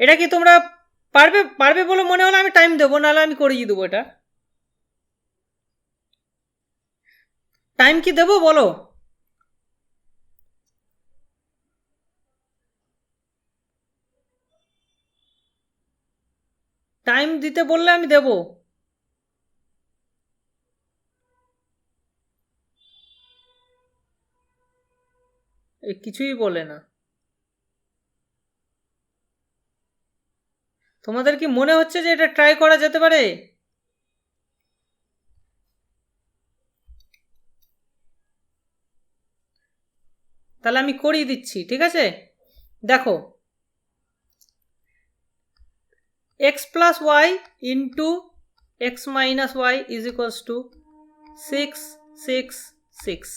এটা কি তোমরা পারবে বলে মনে হলো? আমি টাইম দেবো, নাহলে আমি করিয়ে দেবো। এটা টাইম কি দেবো বলো? টাইম দিতে বললে আমি দেব। কিছুই বলে না। তোমাদের কি মনে হচ্ছে যে এটা ট্রাই করা যেতে পারে? তাহলে আমি করিয়ে দিচ্ছি। ঠিক আছে, দেখো, x plus y into x minus y is equals to 6, 6, 6।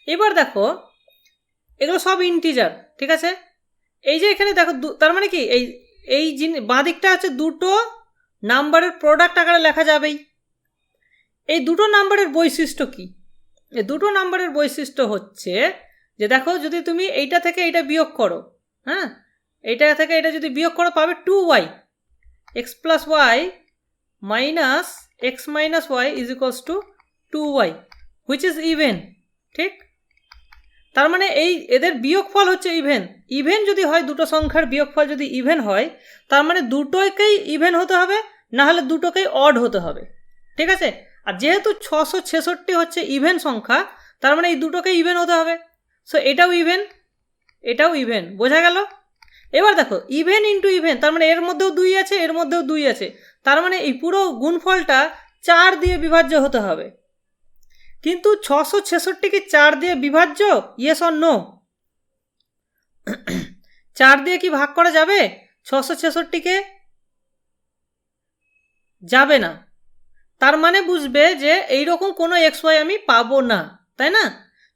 এবার দেখো, এগুলো সব ইন্টিজার। ঠিক আছে, এই যে এখানে দেখো, তার মানে কি এই বাঁ দিকটা হচ্ছে দুটো নাম্বারের প্রোডাক্ট আকারে লেখা যাবেই। এই দুটো নাম্বারের বৈশিষ্ট্য কি? এই দুটো নাম্বারের বৈশিষ্ট্য হচ্ছে যে দেখো, যদি তুমি এইটা থেকে এইটা বিয়োগ করো, হ্যাঁ, এইটা থেকে এটা যদি বিয়োগ করো, পাবে 2y, x plus y minus x minus y is equals to 2y, which is even। ঠিক, তার মানে এদের বিয়োগফল হচ্ছে ইভেন যদি হয়, দুটো সংখ্যার বিয়োগফল যদি ইভেন হয়, তার মানে দুটোকেই ইভেন হতে হবে, না হলে দুটোকেই অড হতে হবে। ঠিক আছে, আর যেহেতু 666 হচ্ছে ইভেন সংখ্যা, তার মানে এই দুটোকেই ইভেন হতে হবে। সো এটাও ইভেন, এটাও ইভেন। বোঝা গেল? এবার দেখো, ইভেন ইন্টু ইভেন, তার মানে এর মধ্যেও 2 আছে, এর মধ্যেও 2 আছে, তার মানে এই পুরো গুণফলটা 4 দিয়ে বিভাজ্য হতে হবে। কিন্তু 666 কি 4 দিয়ে বিভাজ্য? Yes or no? 4 দিয়ে কি ভাগ করা যাবে 666কে? যাবে না। তার মানে বুঝবে যে এইরকম কোনো এক্স ওয়াই আমি পাবো না, তাই না?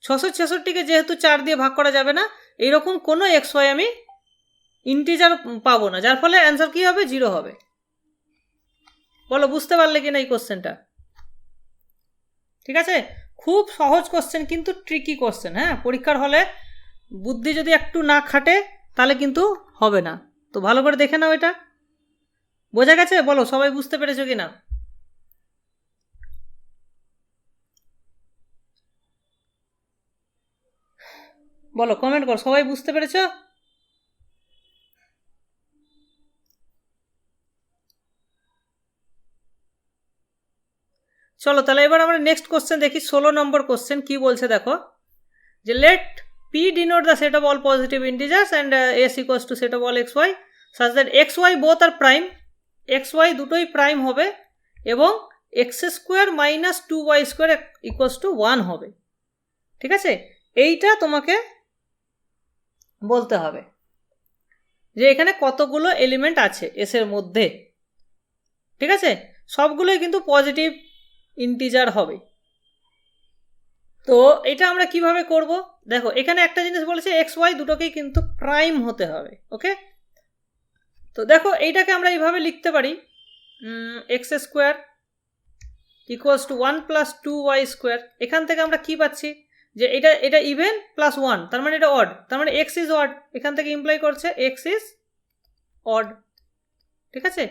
666কে যেহেতু 4 দিয়ে ভাগ করা যাবে না, এইরকম কোনো এক্স ওয়াই আমি ইন্টিজার পাবো না, যার ফলে অ্যান্সার কি হবে? 0 হবে। বলো বুঝতে পারলে কিনা এই কোশ্চেনটা? ঠিক আছে, খুব সহজ কোশ্চেন কিন্তু ট্রিকি কোশ্চেন। হ্যাঁ, পরীক্ষার হলে বুদ্ধি যদি একটু না খাটে তাহলে কিন্তু হবে না। তো ভালো করে দেখে নাও, এটা বোঝা গেছে? বলো সবাই বুঝতে পেরেছো কিনা? বলো, কমেন্ট করো, সবাই বুঝতে পেরেছো? চলো তাহলে এবার আমরা নেক্সট কোশ্চেন দেখি। 16 নম্বর কোশ্চেন কি বলছে দেখো, যে late p denote the set of all positive integers and s equals to set of all xy such that xy both are prime, xy দুটোই প্রাইম হবে এবং x square minus 2y square equals two 1 হবে। ঠিক আছে, এইটা তোমাকে বলতে হবে যে এখানে কতগুলো এলিমেন্ট আছে এস এর মধ্যে। ঠিক আছে, সবগুলোই কিন্তু পজিটিভ ইন্টিজার হবে। তো এটা আমরা কিভাবে করব? দেখো এখানে একটা জিনিস বলেছে, এক্স ওয়াই দুটোকেই কিন্তু প্রাইম হতে হবে। ওকে, তো দেখো এইটাকে আমরা এইভাবে লিখতে পারি, x square equals two 1 plus 2y square. এখান থেকে আমরা কি পাচ্ছি যে এটা ইভেন প্লাস 1, তার মানে এটা অড, তার মানে এক্স ইজ অড। এখান থেকে ইমপ্লাই করছে এক্স ইজ অড। ঠিক আছে,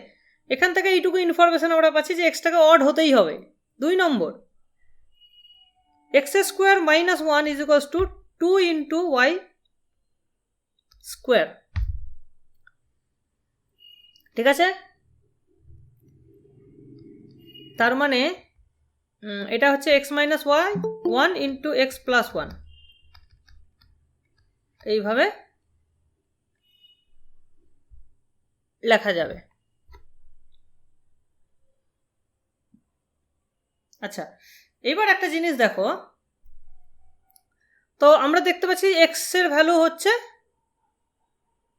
এখান থেকে এইটুকু ইনফরমেশন আমরা পাচ্ছি যে এক্সটাকে অড হতেই হবে। 2 number, X square minus 1 is equals to 2 into Y square. ঠিক আছে, তার মানে এটা হচ্ছে X minus Y 1 into X plus 1, এইভাবে লেখা যাবে। আচ্ছা, এবার একটা জিনিস দেখো, তো আমরা দেখতে পাচ্ছি এক্স এর ভ্যালু হচ্ছে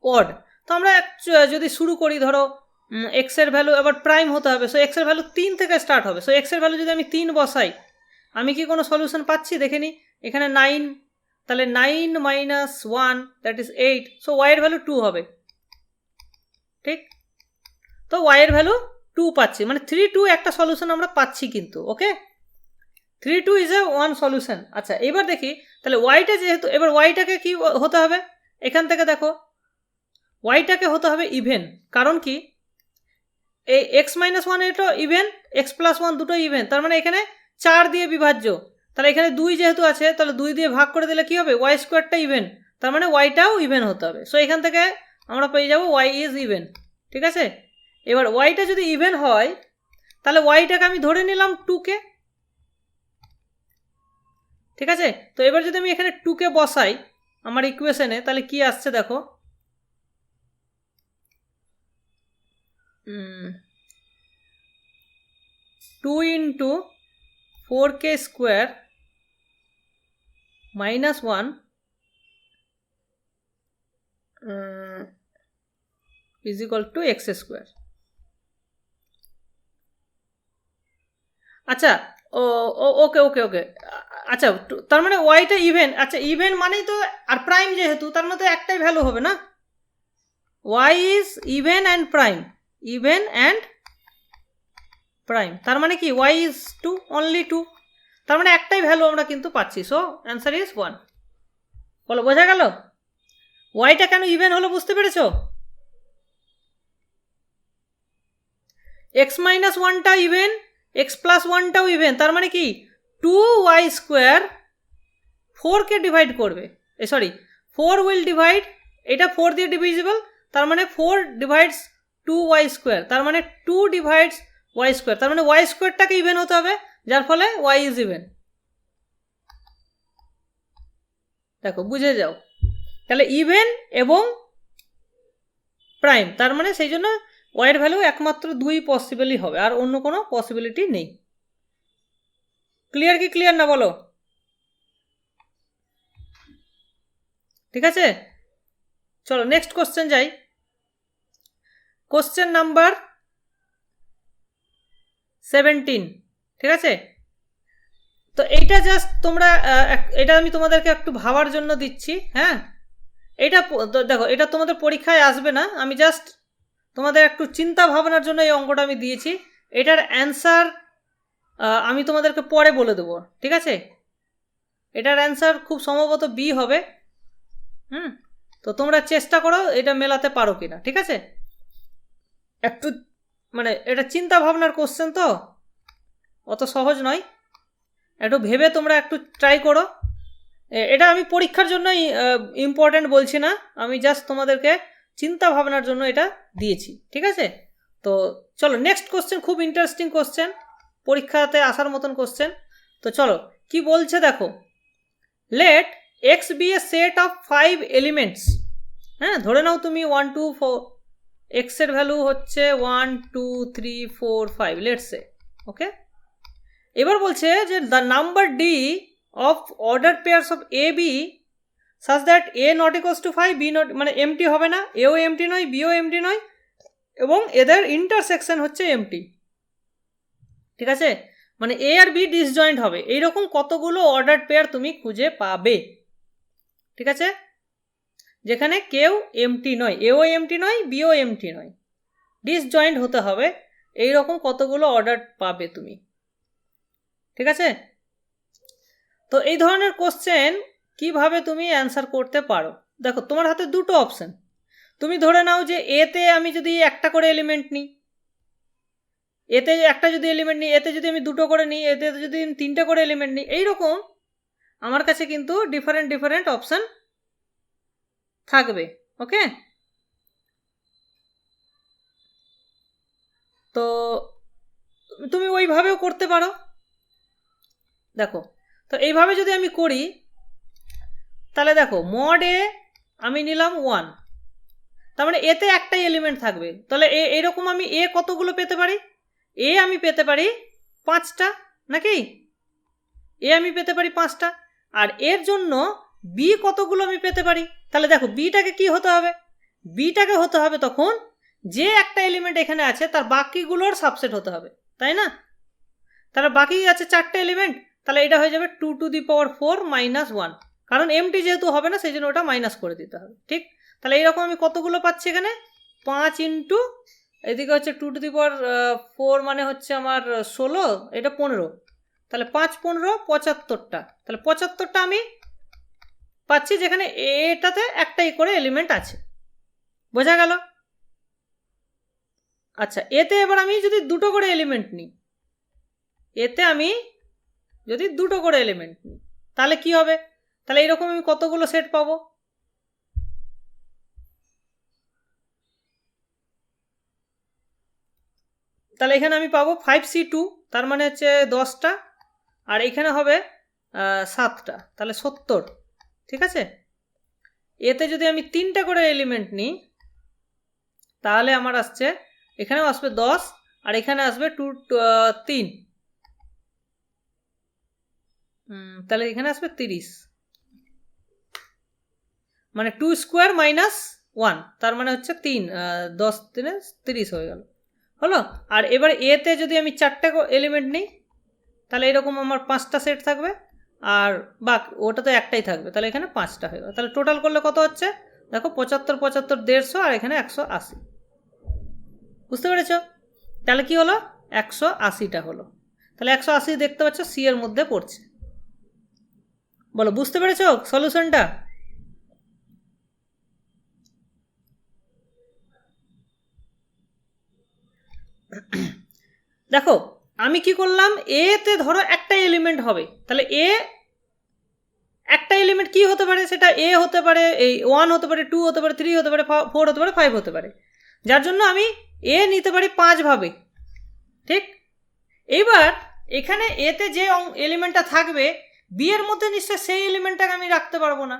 অড। তো আমরা যদি শুরু করি, ধরো এক্স এর ভ্যালু এবার প্রাইম হতে হবে, সো এক্স এর ভ্যালু 3 থেকে স্টার্ট হবে। সো এক্স এর ভ্যালু যদি আমি 3 বসাই, আমি কি কোনো সলিউশন পাচ্ছি? দেখে নিই, এখানে 9, তাহলে 9 minus 1 that is 8, so Y এর ভ্যালু 2 হবে। ঠিক, তো ওয়াই এর ভ্যালু 2 পাচ্ছি, মানে 3 2 একটা সলিউশন আমরা পাচ্ছি কিন্তু। ওকে, 3 2 ইজ এ ওয়ান সলিউশন। আচ্ছা, এবার দেখি তাহলে ওয়াইটা যেহেতু, এবার ওয়াইটাকে কি হতে হবে? এখান থেকে দেখো ওয়াইটাকে হতে হবে ইভেন, কারণ কি এই এক্স মাইনাস 1 এটা ইভেন, এক্স প্লাস 1 দুটো ইভেন, তার মানে এখানে 4 দিয়ে বিভাজ্য, তাহলে এখানে 2 যেহেতু আছে তাহলে 2 দিয়ে ভাগ করে দিলে কি হবে? ওয়াই স্কোয়ারটা ইভেন, তার মানে ওয়াইটাও ইভেন হতে হবে। সো এখান থেকে আমরা পেয়ে যাব ওয়াই ইজ ইভেন। ঠিক আছে, এবার ওয়াইটা যদি ইভেন হয় তাহলে ওয়াইটাকে আমি ধরে নিলাম 2কে। ঠিক আছে, তো এবার যদি আমি এখানে 2কে বসাই আমার ইকুয়েশনে, তাহলে কি আসছে দেখো, 2 into 4k square minus 1 is equal to x square. আচ্ছা, ওকে ওকে ওকে, আচ্ছা তার মানে ওয়াইটা ইভেন। আচ্ছা, ইভেন মানেই তো, আর প্রাইম যেহেতু, তার মধ্যে একটাই ভ্যালু হবে না, Y is even and prime, even and prime, তার মানে কি ওয়াই ইজ 2, অনলি 2, তার মানে একটাই ভ্যালু আমরা কিন্তু পাচ্ছি। So answer is 1। বলো বোঝা গেল? ওয়াইটা কেন ইভেন হলো বুঝতে পেরেছো? এক্স মাইনাস 1টা ইভেন, এক্স প্লাস 1টাও ইভেন, তার মানে কি 2y স্কোয়ার 4কে ডিভাইড করবে, সরি 4 উইল ডিভাইড, এটা 4 দিয়ে ডিভিজিবল, তার মানে 4 ডিভাইডস 2y স্কোয়ার, তার মানে 2 ডিভাইডস y স্কোয়ার, তার মানে y স্কোয়ারটাকে ইভেন হতে হবে, যার ফলে y ইজ ইভেন। দেখো বুঝে যাও, তাহলে ইভেন এবং প্রাইম, তার মানে সেই জন্য y এর ভ্যালু একমাত্র 2 পসিবলই হবে, আর অন্য কোনো পসিবিলিটি নেই। ক্লিয়ার কি ক্লিয়ার না বলো? ঠিক আছে, চলো নেক্সট কোশ্চেন যাই। কোশ্চেন নাম্বার 17, ঠিক আছে? তো এইটা জাস্ট তোমরা এটা আমি তোমাদেরকে একটু ভাবার জন্য দিচ্ছি। হ্যাঁ, এটা দেখো, এটা তোমাদের পরীক্ষায় আসবে না, আমি জাস্ট তোমাদের একটু চিন্তা ভাবনার জন্য এই অঙ্কটা আমি দিয়েছি। এটার অ্যান্সার আমি তোমাদেরকে পরে বলে দেবো, ঠিক আছে? এটার অ্যান্সার খুব সম্ভবত বি হবে। তো তোমরা চেষ্টা করো এটা মেলাতে পারো কিনা, ঠিক আছে? একটু মানে এটা চিন্তা ভাবনার কোশ্চেন, তো অত সহজ নয়, একটু ভেবে তোমরা একটু ট্রাই করো। এটা আমি পরীক্ষার জন্যই ইম্পর্ট্যান্ট বলছি না, আমি জাস্ট তোমাদেরকে চিন্তা ভাবনার জন্য এটা দিয়েছি, ঠিক আছে? তো চলো নেক্সট কোশ্চেন, খুব ইন্টারেস্টিং কোশ্চেন, পরীক্ষাতে আসার মতন কোশ্চেন। তো চলো কি বলছে দেখো, let X be a set of 5 elements. হ্যাঁ, ধরে নাও তুমি 1 2 4, এক্স এর ভ্যালু হচ্ছে 1 2 3 4 5, লেটস সে, ওকে? এবার বলছে যে the number D of order pairs of A B such that A not equals to 5, B not, মানে এমটি হবে না, এও এমটি নয়, বিও এমটি নয়, এবং এদের ইন্টারসেকশন হচ্ছে এমটি, ঠিক আছে? মানে এ আর বি ডিসজয়েন্ট হবে। এইরকম কতগুলো অর্ডার পেয়ার তুমি খুঁজে পাবে, ঠিক আছে? যেখানে কেউ এমটি নয়, এও এমটি নয়, বিও এমটি নয়, ডিসজয়েন্ট হতে হবে, এইরকম কতগুলো অর্ডার পাবে তুমি, ঠিক আছে? তো এই ধরনের কোশ্চেন কিভাবে তুমি অ্যান্সার করতে পারো, দেখো তোমার হাতে দুটো অপশন। তুমি ধরে নাও যে এতে আমি যদি একটা করে এলিমেন্ট নিই, এতে একটা যদি এলিমেন্ট নিই, এতে যদি আমি দুটো করে নিই, এতে যদি আমি তিনটে করে এলিমেন্ট নিই, এইরকম আমার কাছে কিন্তু ডিফারেন্ট ডিফারেন্ট অপশন থাকবে, ওকে? তো তুমি ওইভাবেও করতে পারো, দেখো। তো এইভাবে যদি আমি করি, তাহলে দেখো মড এ আমি নিলাম 1, তার মানে এতে একটাই এলিমেন্ট থাকবে, তাহলে এইরকম আমি এ কতগুলো পেতে পারি, এ আমি পেতে পারি 5টা, নাকি? এ আমি পেতে পারি 5টা। আর এর জন্য বি কতগুলো আমি পেতে পারি, তাহলে দেখো বিটাকে কি হতে হবে, বিটাকে হতে হবে তখন যে একটা এলিমেন্ট এখানে আছে তার বাকিগুলোর সাবসেট হতে হবে, তাই না? তাহলে বাকি আছে 4টে এলিমেন্ট, তাহলে এটা হয়ে যাবে 2 টু দি পাওয়ার 4 মাইনাস 1, কারণ এমটি যেহেতু হবে না সেই জন্য ওটা মাইনাস করে দিতে হবে, ঠিক? তাহলে এইরকম আমি কতগুলো পাচ্ছি এখানে, 5 ইন্টু এদিকে হচ্ছে 2 টু দি পাওয়ার 4 মানে হচ্ছে আমার 16, এটা 15, তাহলে 5 15 75টা, তাহলে 75টা আমি পাচ্ছি, যেখানে এটাতে একটাই করে এলিমেন্ট আছে, বোঝা গেল? আচ্ছা, এতে এবার আমি যদি দুটো করে এলিমেন্ট নিই, এতে আমি যদি দুটো করে এলিমেন্ট নিই তাহলে কি হবে, তাহলে এইরকম আমি কতগুলো সেট পাবো, তাহলে এখানে আমি পাবো 5c2, তার মানে হচ্ছে 10টা, আর এখানে হবে 7টা, তাহলে 70, ঠিক আছে? এতে যদি আমি 3টে করে এলিমেন্ট নিই তাহলে আমার আসছে, এখানেও আসবে 10, আর এখানে আসবে 3, তাহলে এখানে আসবে 30, মানে 2 স্কোয়ার মাইনাস 1, তার মানে হচ্ছে 3, 10 3 30 হয়ে গেল, হলো? আর এবার এতে যদি আমি 4টে এলিমেন্ট নিই তাহলে এরকম আমার 5টা সেট থাকবে, আর বাকি ওটা তো একটাই থাকবে, তাহলে এখানে 5টা হয়ে গেল, তাহলে টোটাল করলে কত হচ্ছে দেখো, 75 75 150, আর এখানে 180, বুঝতে পেরেছ? তাহলে কি হলো, 180টা হলো, তাহলে 180 দেখতে পাচ্ছ সি এর মধ্যে পড়ছে, বলো বুঝতে পেরেছ সলিউশনটা? দেখো আমি কি করলাম, এতে ধরো একটা এলিমেন্ট হবে, তাহলে এ একটা এলিমেন্ট কি হতে পারে, সেটা এ হতে পারে, এই 1 হতে পারে, 2 হতে পারে, 3 হতে পারে, 4 হতে পারে, 5 হতে পারে, যার জন্য আমি এ নিতে পারি 5 ভাবে, ঠিক? এইবার এখানে এতে যে এলিমেন্টটা থাকবে বি এর মধ্যে নিশ্চয় সেই এলিমেন্টটাকে আমি রাখতে পারবো না,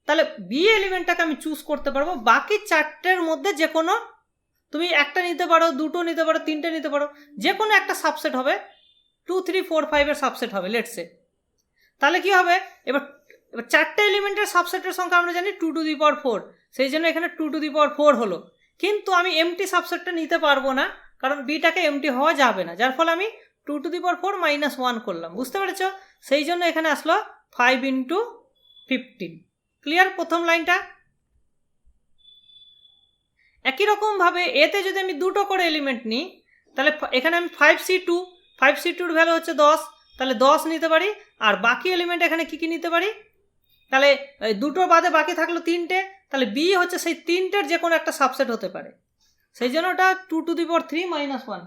তাহলে বি এলিমেন্টটাকে আমি চুজ করতে পারবো, বাকি 4টের মধ্যে যে কোনো তুমি একটা নিতে পারো, দুটো নিতে পারো, 3টে নিতে পারো, যে কোনো একটা সাবসেট হবে, 2 3 4 5 এর সাবসেট হবে, লেটস সে। তাহলে কি হবে, এবার 4টে এলিমেন্টের সাবসেটের সংখ্যা আমরা জানি 2 টু দি পাওয়ার 4, সেই জন্য এখানে 2^4 হলো। কিন্তু আমি এমটি সাবসেটটা নিতে পারবো না, কারণ বিটাকে এমটি হওয়া যাবে না, যার ফলে আমি 2^4 - 1 করলাম। বুঝতে পেরেছ? সেই জন্য এখানে আসলো 5 × 15। ক্লিয়ার প্রথম লাইনটা? একই রকমভাবে এতে যদি আমি দুটো করে এলিমেন্ট নিই, তাহলে এখানে আমি 5c2 ভ্যালু হচ্ছে 10, তাহলে 10 নিতে পারি। আর বাকি এলিমেন্ট এখানে কি কি নিতে পারি? তাহলে দুটো বাদে বাকি থাকলো 3টে, তাহলে বি হচ্ছে সেই 3টের যে কোনো একটা সাবসেট হতে পারে। সেই জন্য ওটা 2^3 - 1,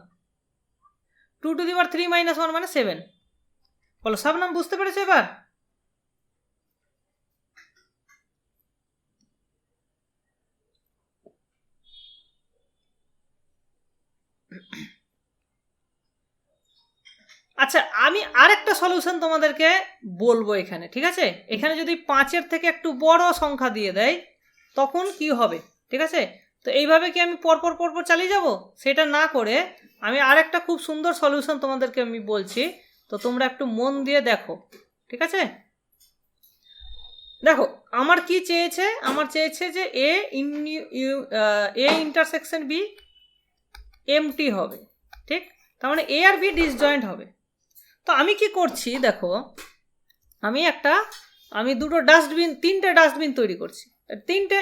2^3 - 1 মানে 7। বলো শবনম, বুঝতে পেরেছো এবার? আচ্ছা, আমি আরেকটা সলিউশন তোমাদেরকে বলবো এখানে, ঠিক আছে? এখানে যদি 5-এর থেকে একটু বড় সংখ্যা দিয়ে দেয় তখন কি হবে, ঠিক আছে? তো এইভাবে কি আমি পরপর পরপর চালিয়ে যাব? সেটা না করে আমি আরেকটা খুব সুন্দর সলিউশন তোমাদেরকে আমি বলছি, তো তোমরা একটু মন দিয়ে দেখো, ঠিক আছে? দেখো আমার কি চেয়েছে, আমার চেয়েছে যে এ ইন্টারসেকশন বি এমটি হবে, ঠিক? তার মানে এ আর বি ডিসজয়েন্ট হবে। তো আমি কি করছি দেখো, আমি দুটো ডাস্টবিন, 3টে ডাস্টবিন তৈরি করছি, 3টে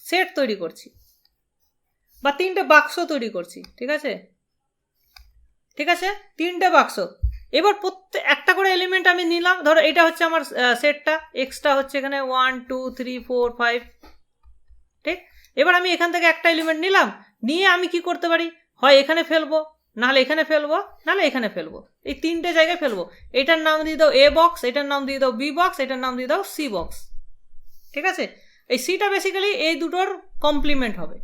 সেট তৈরি করছি, বা 3টে বাক্স তৈরি করছি, ঠিক আছে? ঠিক আছে, 3টে বাক্স। এবার প্রত্যেক একটা করে এলিমেন্ট আমি নিলাম। ধরো এটা হচ্ছে আমার সেটটা, এক্সটা হচ্ছে এখানে 1 2 3 4 5, ঠিক? এবার আমি এখান থেকে একটা এলিমেন্ট নিলাম, নিয়ে আমি কি করতে পারি? হয় এখানে ফেলবো, নাহলে এখানে ফেলবো, নাহলে এখানে ফেলবো। এই 3টে জায়গায় ফেলবো। এটার নাম দিয়ে দাও এ বক্স, এটার নাম দিয়ে দাও বি বক্স, এটার নাম দিয়ে দাও সি বক্স, ঠিক আছে? এই সিটা বেসিক্যালি এই দুটোর কমপ্লিমেন্ট হবে,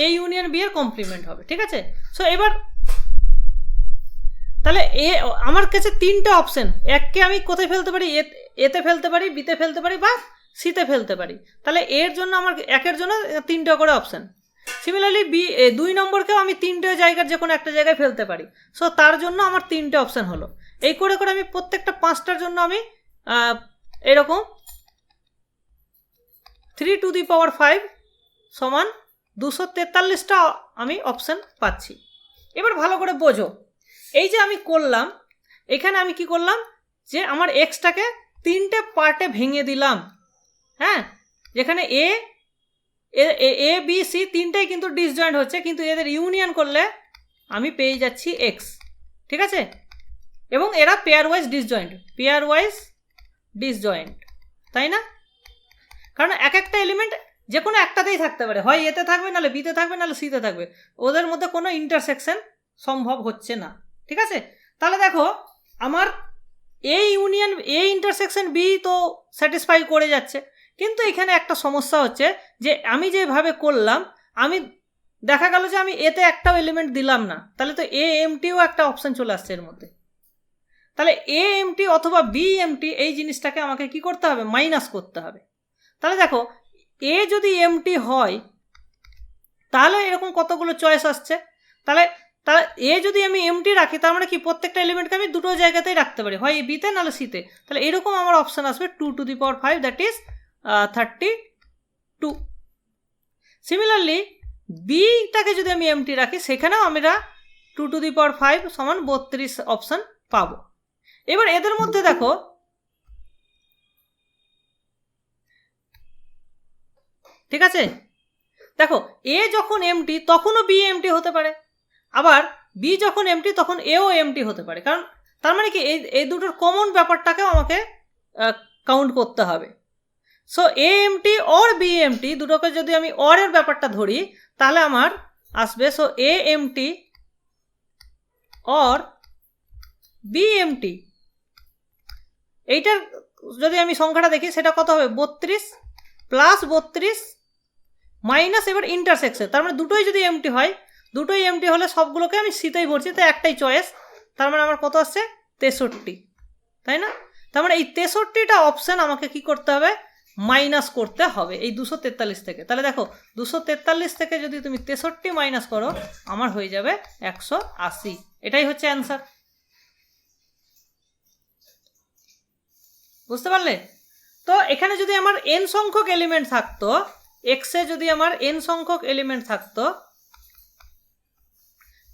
এ ইউনিয়ন বি এর কমপ্লিমেন্ট হবে, ঠিক আছে? সো এবার তাহলে আমার কাছে 3টে অপশন, এককে আমি কোথায় ফেলতে পারি? এতে ফেলতে পারি, বিতে ফেলতে পারি, বা সিতে ফেলতে পারি। তাহলে এর জন্য আমার একের জন্য 3টে করে অপশন। সিমিলারলি 2 নম্বরকেও আমি 3টে জায়গার যে কোনো একটা জায়গায় ফেলতে পারি। সো তার জন্য আমার 3টে অপশন হলো। এই করে করে আমি প্রত্যেকটা 5টার জন্য আমি এরকম 3^5 = 243টা আমি অপশন পাচ্ছি। এবার ভালো করে বোঝো, এই যে আমি করলাম, এখানে আমি কি করলাম, যে আমার এক্সটাকে 3টে পার্টে ভেঙে দিলাম। হ্যাঁ, যেখানে এ বি সি 3টাই কিন্তু ডিসজয়েন্ট হচ্ছে, কিন্তু এদের ইউনিয়ন করলে আমি পেয়ে যাচ্ছি এক্স, ঠিক আছে? এবং এরা পেয়ার ওয়াইজ ডিসজয়েন্ট, তাই না? কারণ এক একটা এলিমেন্ট যে কোনো একটাতেই থাকতে পারে, হয় এতে থাকবে, নাহলে বিতে থাকবে, নাহলে সিতে থাকবে। ওদের মধ্যে কোনো ইন্টারসেকশন সম্ভব হচ্ছে না, ঠিক আছে? তাহলে দেখো আমার এ ইন্টারসেকশন বি তো স্যাটিসফাই করে যাচ্ছে, কিন্তু এখানে একটা সমস্যা হচ্ছে যে আমি যেভাবে করলাম, আমি দেখা গেল যে আমি এতে একটাও এলিমেন্ট দিলাম না, তাহলে তো এ এমটিও একটা অপশন চলে আসছে এর মধ্যে। তাহলে এ এমটি অথবা বি এমটি এই জিনিসটাকে আমাকে কি করতে হবে? মাইনাস করতে হবে। তাহলে দেখো এ যদি এমটি হয় তাহলে এরকম কতগুলো চয়েস আসছে। তাহলে এ যদি আমি এমটি রাখি, তার মানে কি প্রত্যেকটা এলিমেন্টকে আমি দুটো জায়গাতেই রাখতে পারি, হয় বিতে নাহলে সিতে। তাহলে এরকম আমার অপশন আসবে 2^5, দ্যাট ইজ 32। সিমিলারলি বিটাকে যদি আমি এমটি রাখি, সেখানেও আমরা 2^5 = 32 অপশন পাবো। এবার এদের মধ্যে দেখো, ঠিক আছে, দেখো এ যখন এমটি তখনও বি এমটি হতে পারে, আবার বি যখন এমটি তখন এও এমটি হতে পারে। কারণ তার মানে কি এই দুটোর কমন ব্যাপারটাকেও আমাকে কাউন্ট করতে হবে। So A empty or B empty দুটোকে যদি আমি অরের ব্যাপারটা ধরি, তাহলে আমার আসবে so A empty or B empty. এইটার যদি আমি সংখ্যাটা দেখি, সেটা কত হবে? 32 + 32 মাইনাস এবার ইন্টারসেকশন, তার মানে দুটোই যদি এমটি হয়, দুটোই এমটি হলে সবগুলোকে আমি সিতেই ভরছি, তো একটাই চয়েস। তার মানে আমার কত আসছে? 63, তাই না? তার মানে এই 63টা অপশন আমাকে কি করতে হবে? মাইনাস করতে হবে এই 243 থেকে। তাহলে দেখো 243 থেকে যদি তুমি 63 মাইনাস করো, আমার হয়ে যাবে 180। এটাই হচ্ছে অ্যান্সার। বুঝতে পারলে? তো এখানে যদি আমার n সংখ্যক এলিমেন্ট থাকতো, এক্সে যদি আমার এন সংখ্যক এলিমেন্ট থাকতো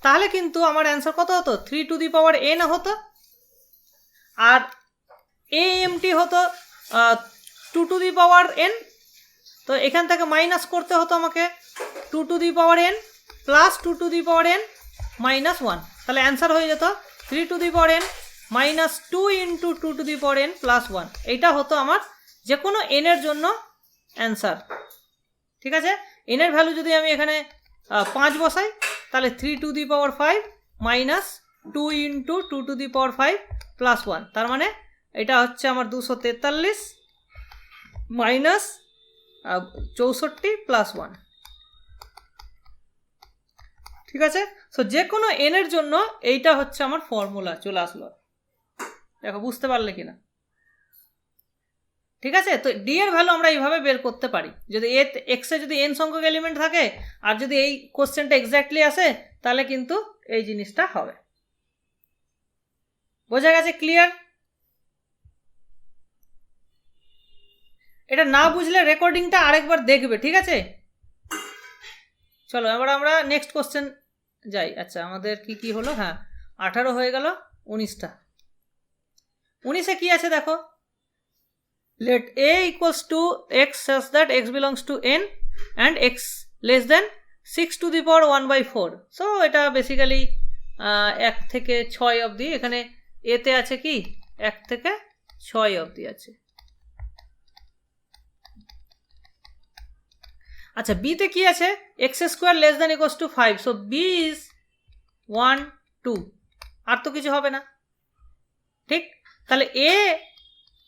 তাহলে কিন্তু আমার অ্যান্সার কত হতো 3n হতো, আর এএমটি হতো 2n। তো এখান থেকে মাইনাস করতে হতো আমাকে 2n প্লাস 2n মাইনাস 1, তাহলে অ্যান্সার হয়ে যেত 3n minus 2 into 2n plus 1। এইটা হতো আমার যে কোনো এনের জন্য অ্যান্সার। ঠিক আছে, এনের ভ্যালু যদি আমি এখানে 5 বসাই তাহলে 3 মাইনাস 2 ইন্টু 2 প্লাস 1, তার মানে এটা হচ্ছে আমার 243 মাইনাস 64 প্লাস 1। ঠিক আছে, সো যে কোনো এনের জন্য এইটা হচ্ছে আমার ফর্মুলা চলে আসলো। দেখো বুঝতে পারলে কিনা? ঠিক আছে, তো ডি এর ভ্যালু আমরা এইভাবে বের করতে পারি। যদি এক্সে যদি এন সংখ্যক এলিমেন্ট থাকে আর যদি এই কোশ্চেনটা এক্স্যাক্টলি আসে তাহলে কিন্তু এই জিনিসটা হবে। বোঝা গেছে? ক্লিয়ার? এটা না বুঝলে রেকর্ডিংটা আরেকবার দেখবে। ঠিক আছে, চলো এবার আমরা নেক্সট কোশ্চেন যাই। আচ্ছা, আমাদের কি কি হলো? হ্যাঁ, 18 হয়ে গেল, 19টা। 19এ কি আছে দেখো, let a equals to x such that x belongs to n and x less than 6 to the power 1/4। So এটা বেসিক্যালি 1 থেকে 6 অবধি, এখানে এতে আছে কি 1 থেকে 6 অবধি আছে। আচ্ছা, বিতে কি আছে? X square less than equals to 5। So B is 1 2, আর তো কিছু হবে না। ঠিক, তাহলে A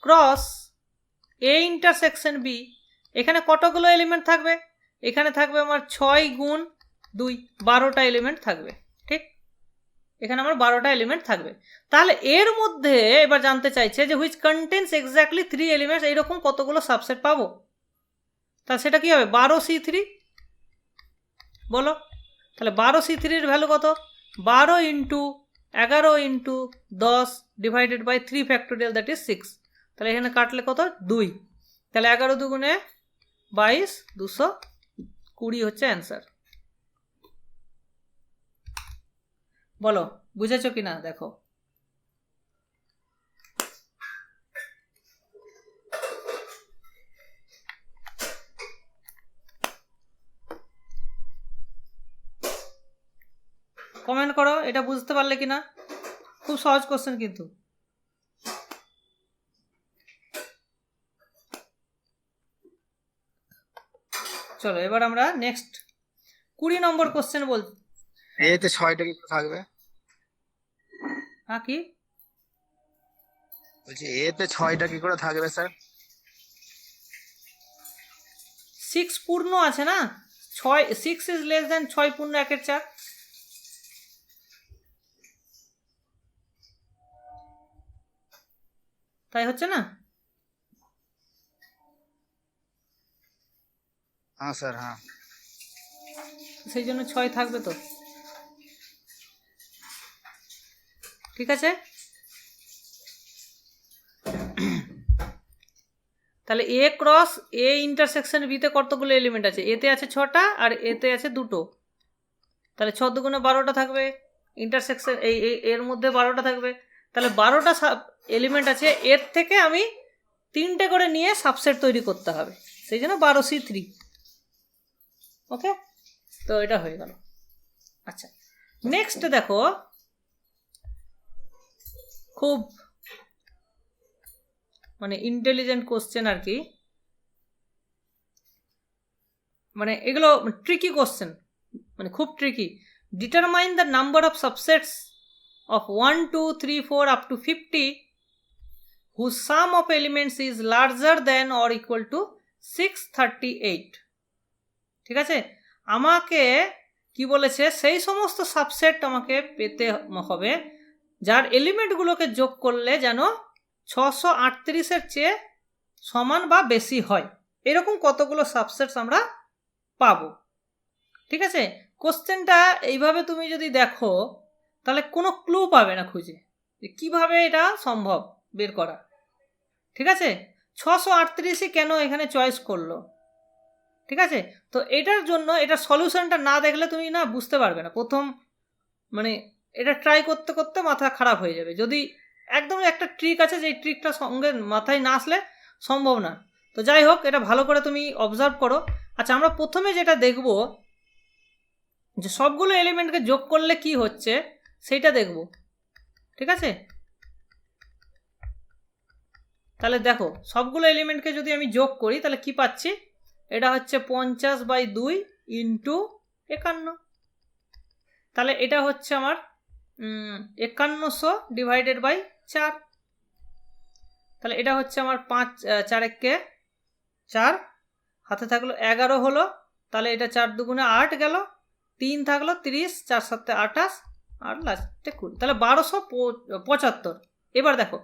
cross A intersection B, এখানে কতগুলো এলিমেন্ট থাকবে? এখানে থাকবে আমার 6 গুণ 2, 12টা এলিমেন্ট থাকবে। ঠিক, এখানে আমার 12টা এলিমেন্ট থাকবে। তাহলে এর মধ্যে এবার জানতে চাইছে যে হুইচ কন্টেন্স এক্স্যাক্টলি 3 এলিমেন্টস, এইরকম কতগুলো সাবসেট পাবো? তাহলে সেটা কি হবে? 12C3 বলো। তাহলে 12C3 এর ভ্যালু কত? 12 into 11 into 10 divided by 3 factorial, that is 6। তাহলে এখানে কাটলে কত? 2। তাহলে 11 দুগুণে 22, 220 হচ্ছে অ্যান্সার। বলো বুঝেছো কি না? দেখো কমেন্ট করো এটা বুঝতে পারলে কিনা। খুব সহজ কোশ্চেন কিন্তু। চলো এবার আমরা নেক্সট 20 নম্বর কোশ্চেন বল। এতে 6টা কি থাকবে? হ্যাঁ, কি বলছি এতে 6টা কি করে থাকবে স্যার? 6 পূর্ণ আছে না, 6 ইজ লেস দ্যান 6 পূর্ণ 1/4। তাই হচ্ছে না? হ্যাঁ স্যার, হ্যাঁ। সেই জন্য 6 থাকবে তো। ঠিক আছে, তাহলে এ ক্রস এ ইন্টারসেকশন বিতে কতগুলো এলিমেন্ট আছে? এতে আছে 6টা আর এতে আছে 2টো। তাহলে 6 দুগুণে 12টা থাকবে। ইন্টারসেকশন এর মধ্যে 12টা থাকবে। তাহলে 12টা এলিমেন্ট আছে, এর থেকে আমি 3টে করে নিয়ে সাবসেট তৈরি করতে হবে, সেই জন্য 12C3। ওকে, তো এটা হয়ে গেল। আচ্ছা, নেক্সট দেখো, খুব মানে ইন্টেলিজেন্ট কোশ্চেন আর কি, মানে এগুলো ট্রিকি কোশ্চেন, মানে খুব tricky. Determine the number of subsets of 1 2 3 4 up to 50 whose sum of elements is larger than or equal to 638। ঠিক আছে, আমাকে কি বলেছে? সেই সমস্ত সাবসেট আমাকে পেতে হবে যার এলিমেন্টগুলোকে যোগ করলে যেন 638-এর চেয়ে সমান বা বেশি হয়। এরকম কতগুলো সাবসেটস আমরা পাবো। ঠিক আছে, কোশ্চেনটা এইভাবে তুমি যদি দেখো তাহলে কোনো ক্লু পাবে না খুঁজে যে কীভাবে এটা সম্ভব বের করা। ঠিক আছে, 638ই কেন এখানে চয়েস করলো? ঠিক আছে? তো এটার জন্য এটা সলিউশনটা না দেখলে তুমি না বুঝতে পারবে না। প্রথম মানে এটা ট্রাই করতে করতে মাথা খারাপ হয়ে যাবে। যদি একদম একটা ট্রিক আছে, যে ট্রিকটা সঙ্গে মাথায় না আসলে সম্ভব না। তো যাই হোক, এটা ভালো করে তুমি অবজার্ভ করো। আচ্ছা, আমরা প্রথমে যেটা দেখব যে সবগুলো এলিমেন্টকে যোগ করলে কি হচ্ছে সেইটা দেখব। ঠিক আছে? তাহলে দেখো, সবগুলো এলিমেন্টকে যদি আমি যোগ করি তাহলে কি পাচ্ছি? এটা হচ্ছে 50/2 ইন্টু 51। তাহলে এটা হচ্ছে আমার 5100 ডিভাইডেড বাই 4। তাহলে এটা হচ্ছে আমার 5 4 একে 4, হাতে থাকলো 11 হলো। তাহলে এটা 4 দুগুণে 8 গেল, 3 থাকলো 30, 4 7 28, আর লাস্টে 20। তাহলে 1275। এবার দেখো,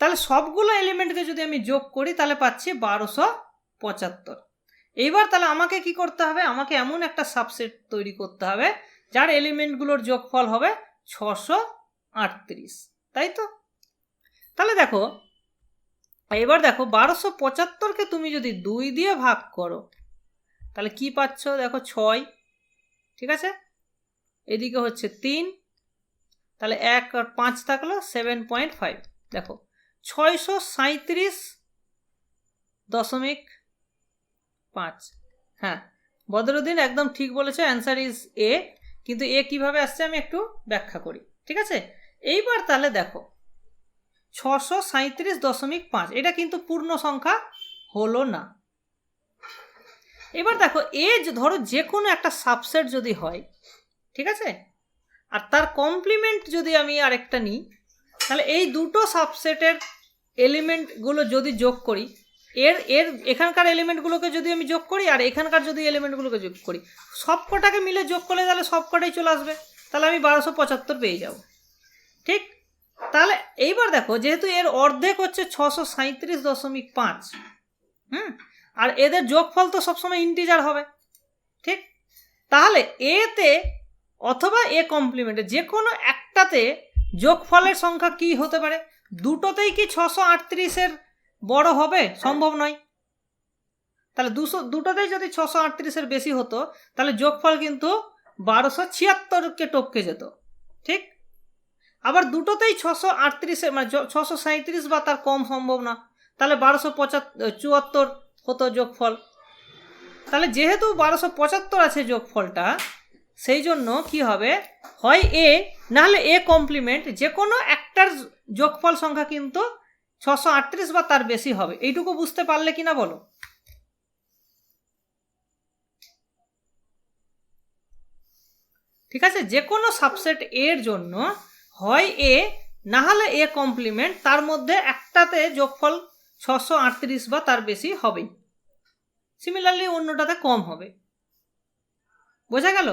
তাহলে সবগুলো এলিমেন্টকে যদি আমি যোগ করি তাহলে পাচ্ছি 1275। এইবার তাহলে আমাকে কি করতে হবে? আমাকে এমন একটা সাবসেট তৈরি করতে হবে যার এলিমেন্টগুলোর যোগফল হবে 638, তাই তো? তাহলে দেখো, এবার দেখো 1275কে তুমি যদি 2 দিয়ে ভাগ করো তাহলে কি পাচ্ছ? দেখো 6, ঠিক আছে, এদিকে হচ্ছে 3, তাহলে 1 আর 5 থাকলো 7.5। দেখো 637.5। হ্যাঁ, বদরুদ্দিন একদম ঠিক বলেছে, অ্যান্সার ইজ এ। কিন্তু এ কিভাবে আসছে আমি একটু ব্যাখ্যা করি। ঠিক আছে? এইবার তাহলে দেখো 637.5 এটা কিন্তু পূর্ণ সংখ্যা হলো না। এবার দেখো, এ ধরো যে কোনো একটা সাবসেট যদি হয়, ঠিক আছে, আর তার কমপ্লিমেন্ট যদি আমি আরেকটা নিই, তাহলে এই দুটো সাবসেটের এলিমেন্টগুলো যদি যোগ করি, এর এর এখানকার এলিমেন্টগুলোকে যদি আমি যোগ করি আর এখানকার যদি এলিমেন্টগুলোকে যোগ করি, সবকটাকে মিলে যোগ করলে তাহলে সবকটাই চলে আসবে। তাহলে আমি 1275 পেয়ে যাব। ঠিক? তাহলে এইবার দেখো, যেহেতু এর অর্ধেক হচ্ছে 637.5, আর এদের যোগফল তো সবসময় ইন্টিজার হবে। ঠিক? তাহলে এতে অথবা এ কমপ্লিমেন্টে যে কোনো একটাতে যোগফলের সংখ্যা কি হতে পারে? দুটোতেই কি 638-এর বড় হবে? সম্ভব নয়। তাহলে দুটোতেই যদি 638-এর বেশি হতো তাহলে যোগফল কিন্তু 1276-কে টপকে যেত। ঠিক? আবার দুটোতেই 638-এর মানে 637 বা তার কম সম্ভব না, তাহলে 1274 হতো যোগফল। তাহলে যেহেতু 1275 আছে যোগফলটা, সেই জন্য কি হবে? হয় এ, নাহলে এ কমপ্লিমেন্ট, যে কোনো একটার যোগফল সংখ্যা কিন্তু 638 বা তার বেশি হবে। এইটুকু বুঝতে পারলে কিনা বলো? ঠিক আছে? যে কোনো সাবসেট এর জন্য হয় এ, না হলে এ কমপ্লিমেন্ট, তার মধ্যে একটাতে যোগফল 638 বা তার বেশি হবেই। সিমিলারলি অন্যটাতে কম হবে। বোঝা গেল?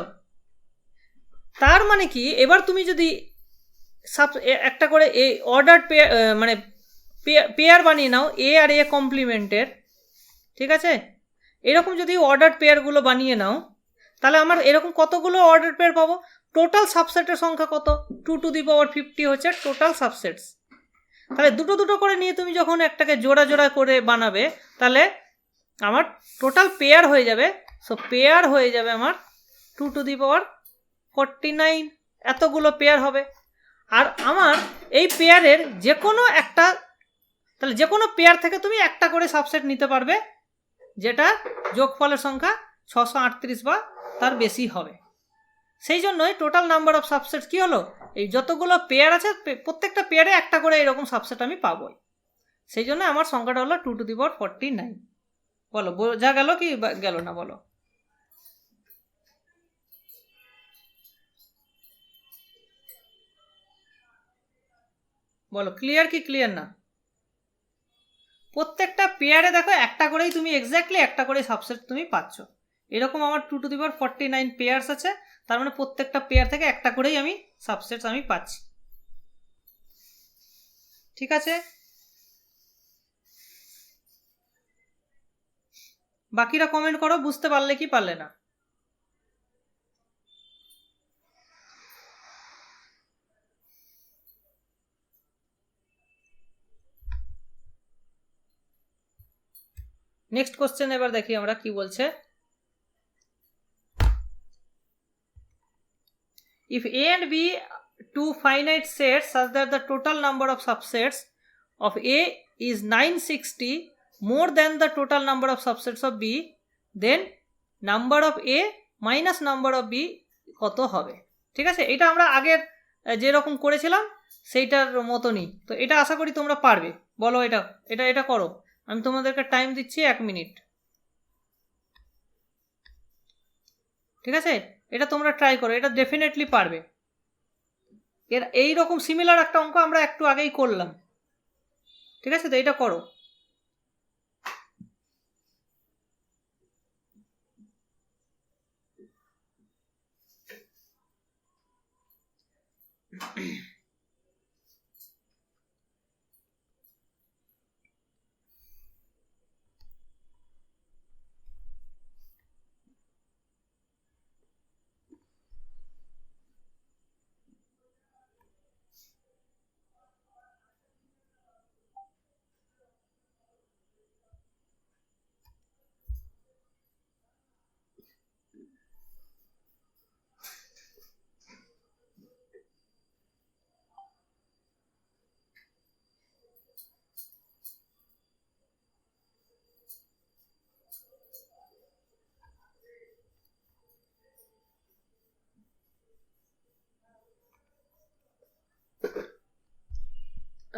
তার মানে কি, এবার তুমি যদি একটা করে এই অর্ডার পেয়ার মানে পেয়ার বানিয়ে নাও, এ আর এ কমপ্লিমেন্টের, ঠিক আছে, এরকম যদি অর্ডার পেয়ারগুলো বানিয়ে নাও তাহলে আমার এরকম কতগুলো অর্ডার পেয়ার পাবো? টোটাল সাবসেটের সংখ্যা কত? 2 টু দি পাওয়ার 50 হচ্ছে টোটাল সাবসেটস। তাহলে দুটো দুটো করে নিয়ে তুমি যখন একটাকে জোড়া জোড়া করে বানাবে তাহলে আমার টোটাল পেয়ার হয়ে যাবে। সো পেয়ার হয়ে যাবে আমার 2 টু দি পাওয়ার 49, এতগুলো পেয়ার হবে। আর আমার এই পেয়ারের যে কোনো একটা, তাহলে যে কোনো পেয়ার থেকে তুমি একটা করে সাবসেট নিতে পারবে যেটা যোগফলের সংখ্যা 638 বা তার বেশি হবে। সেই জন্যই টোটাল নাম্বার অফ সাবসেটস কি হলো? এই যতগুলো পেয়ার আছে প্রত্যেকটা পেয়ারে একটা করে এরকম সাবসেট আমি পাবোই। সেই জন্য আমার সংখ্যাটা হলো 2 টু দি পাওয়ার 49। বলো, বোঝা গেল কি গেল না? বলো। বলো, ক্লিয়ার কি ক্লিয়ার না? প্রত্যেকটা পেয়ারে দেখো একটা করেই তুমি এক্স্যাক্টলি একটা করে সাবসেট তুমি পাচ্ছ। এরকম আমার 2 টু দি পাওয়ার 49 পেয়ার্স আছে, তার মানে প্রত্যেকটা পেয়ার থেকে একটা করেই আমি সাবসেটস আমি পাচ্ছি। ঠিক আছে? বাকিরা কমেন্ট করো, বুঝতে পারলে কি পারলে না। নেক্সট কোশ্চেন এবার দেখি আমরা কি বলছে। If A and B two finite sets such that the total number of subsets of A is 960 more than the total number of subsets of B, then number of A minus number of B কত হবে? ঠিক আছে, এটা আমরা আগের যেরকম করেছিলাম সেইটার মতনই। তো এটা আশা করি তোমরা পারবে। বলো এটা এটা এটা করো, আমি তোমাদেরকে টাইম দিচ্ছি 1 মিনিট। ঠিক আছে, এটা তোমরা ট্রাই করো, এটা ডেফিনেটলি পারবে। এর এইরকম সিমিলার একটা অঙ্ক আমরা একটু আগেই করলাম। ঠিক আছে, তো এটা করো।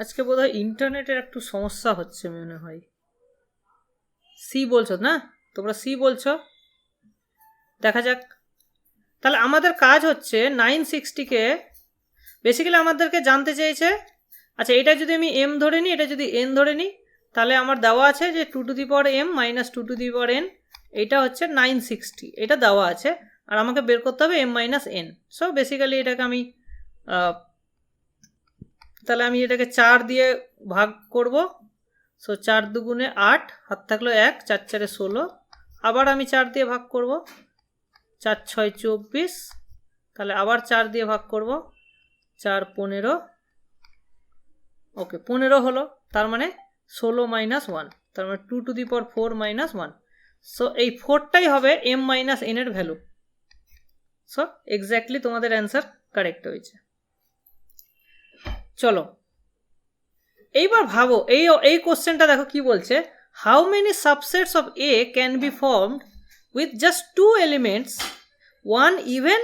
আজকে বোধহয় ইন্টারনেটের একটু সমস্যা হচ্ছে মনে হয়। সি বলছো না তোমরা? সি বলছো, দেখা যাক। তাহলে আমাদের কাজ হচ্ছে 960কে বেসিক্যালি আমাদেরকে জানতে চেয়েছে। আচ্ছা, এটা যদি আমি এম ধরে নিই, এটা যদি এন ধরে নিই, তাহলে আমার দেওয়া আছে যে 2 to the power M minus 2 to the power N, এটা হচ্ছে 960, এটা দেওয়া আছে। আর আমাকে বের করতে হবে M minus N. So basically এটাকে আমি তাহলে আমি এটাকে 4 দিয়ে ভাগ করব। সো 4 দুগুণে 8, হাত থাকলো 1, 4 4 16। আবার আমি 4 দিয়ে ভাগ করব, 4 6 24। তাহলে আবার 4 দিয়ে ভাগ করব, 4 15। ওকে, 15 হলো। তার মানে 16 মাইনাস 1, তার মানে 2 to the power 4 minus 1। So এই 4টাই হবে এম মাইনাস এন এর ভ্যালু। সো এক্স্যাক্টলি তোমাদের অ্যান্সার কারেক্ট হয়েছে। চলো এইবার ভাবো, এই কোশ্চেনটা দেখো কি বলছে। How many subsets of A can be formed with just 2 elements, one even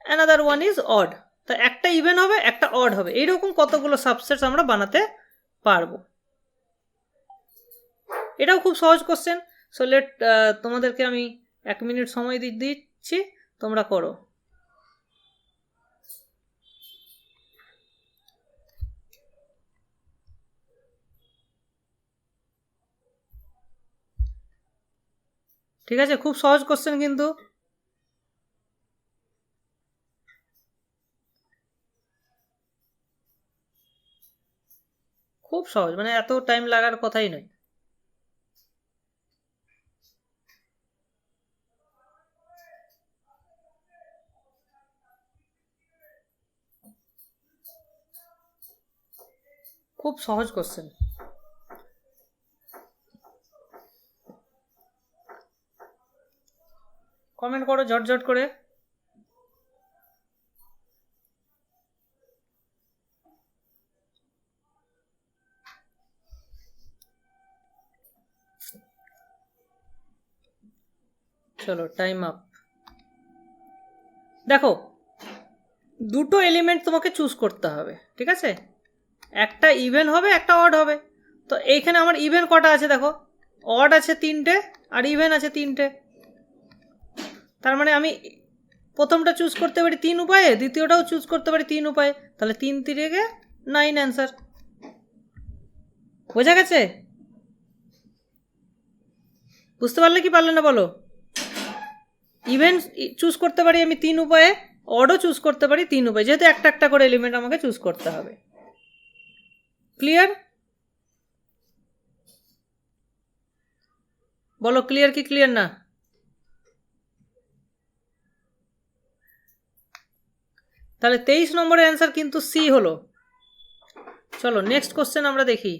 another one is odd. তো একটা ইভেন হবে, একটা অড হবে, এইরকম কতগুলো সাবসেটস আমরা বানাতে পারবো। এটাও খুব সহজ কোশ্চেন। সো তোমাদেরকে আমি 1 মিনিট সময় দিচ্ছি, তোমরা করো। ঠিক আছে, খুব সহজ কোশ্চেন কিন্তু। খুব সহজ, মানে এত টাইম লাগার কথাই নয়। খুব সহজ কোশ্চেন। কমেন্ট করো ঝটঝট করে। চলো টাইম আপ। দেখো, দুটো এলিমেন্ট তোমাকে চুজ করতে হবে। ঠিক আছে, একটা ইভেন হবে, একটা অড হবে। তো এইখানে আমার ইভেন কটা আছে দেখো, অড আছে 3টে আর ইভেন আছে 3টে। তার মানে আমি প্রথমটা চুজ করতে পারি 3 উপায়ে, দ্বিতীয়টাও চুজ করতে পারি 3 উপায়ে। তাহলে 3 3 9 অ্যান্সার। বোঝা গেছে? বুঝতে পারলে কি পারলে না বলো? ইভেন চুজ করতে পারি আমি 3 উপায়ে, অডও চুজ করতে পারি 3 উপায়ে, যেহেতু একটা একটা করে এলিমেন্ট আমাকে চুজ করতে হবে। ক্লিয়ার? বলো ক্লিয়ার কি ক্লিয়ার না? তাহলে 23 নম্বরের অ্যান্সার কিন্তু সি হলো। চলো নেক্সট কোশ্চেন আমরা দেখি।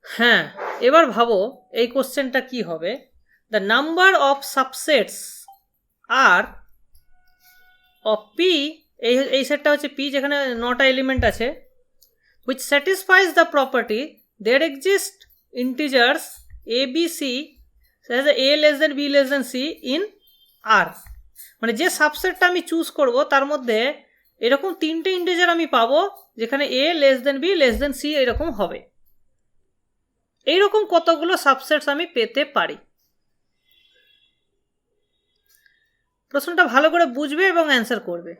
হ্যাঁ, এবার ভাবো এই কোশ্চেনটা কি হবে, the number of subsets R of P, এই সেটটা হচ্ছে পি যেখানে 9টা এলিমেন্ট আছে, which satisfies the property there exist integers a b c such as a less than b less than c in r, মানে যে সাবসেটটা আমি চুজ করব তার মধ্যে এরকম 3টে ইন্টিজার আমি পাবো যেখানে a less than b less than c এরকম হবে। এইরকম কতগুলো সাবসেটস আমি পেতে পারি? প্রশ্নটা ভালো করে বুঝবে এবং অ্যান্সার করবে।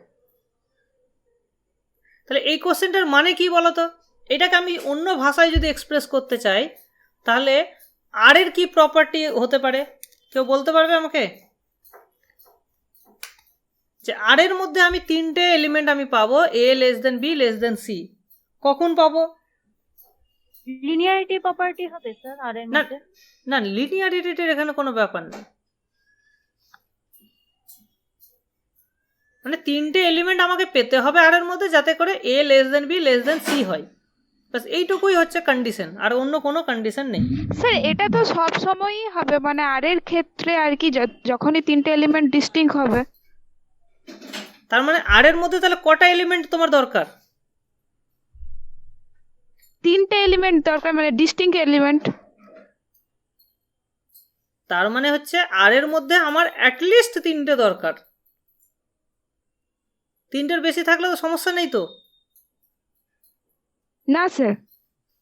তাহলে এই কোশ্চেনটার মানে কি বলতো? এটাকে আমি অন্য ভাষায় যদি এক্সপ্রেস করতে চাই তাহলে আর এর কি প্রপার্টি হতে পারে? কেউ বলতে পারবে আমাকে? যে আর এর মধ্যে আমি 3টে এলিমেন্ট আমি পাবো a less than b less than c, কখন পাবো? লিনিয়ারিটি প্রপার্টি হবে স্যার আর এর না মধ্যে। না, লিনিয়ারিটির এখানে কোনো ব্যাপার নেই, মানে 3টে এলিমেন্ট আমাকে পেতে হবে আর এর মধ্যে যাতে করে a less than b less than c হয়, বাস এইটুকুই হচ্ছে কন্ডিশন, আর অন্য কোনো কন্ডিশন নেই। স্যার এটা তো সব সময়ই হবে, মানে আর এর ক্ষেত্রে আর কি, যখনই 3টে এলিমেন্ট ডিস্টিংক্ট হবে। তার মানে আর এর মধ্যে তাহলে কটা এলিমেন্ট তোমার দরকার? 3টে এলিমেন্ট দরকার, মানে ডিস্টিংক্ট এলিমেন্ট। তার মানে হচ্ছে আর এর মধ্যে আমার অ্যাটলিস্ট 3টে দরকার, 3টের বেশি থাকলে তো সমস্যা নেই তো। না স্যার,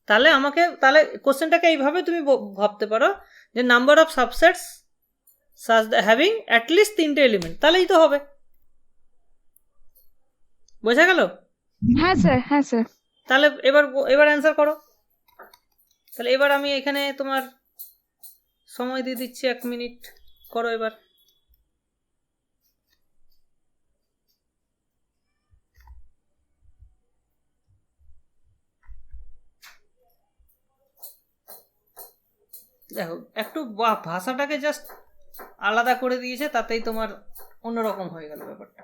তাহলে আমাকে, তাহলে কোশ্চেনটাকে এইভাবে তুমি ভাবতে পারো যে number of subsets such having at least 3টে এলিমেন্ট, তাহলেই তো হবে। বোঝা গেল? হ্যাঁ স্যার, হ্যাঁ স্যার। তাহলে এবার অ্যান্সার করো। তাহলে এবার আমি এখানে তোমার সময় দিয়ে দিচ্ছি 1 মিনিট, করো এবার। দেখো একটু ভাষাটাকে জাস্ট আলাদা করে দিয়েছে, তাতেই তোমার অন্যরকম হয়ে গেল ব্যাপারটা।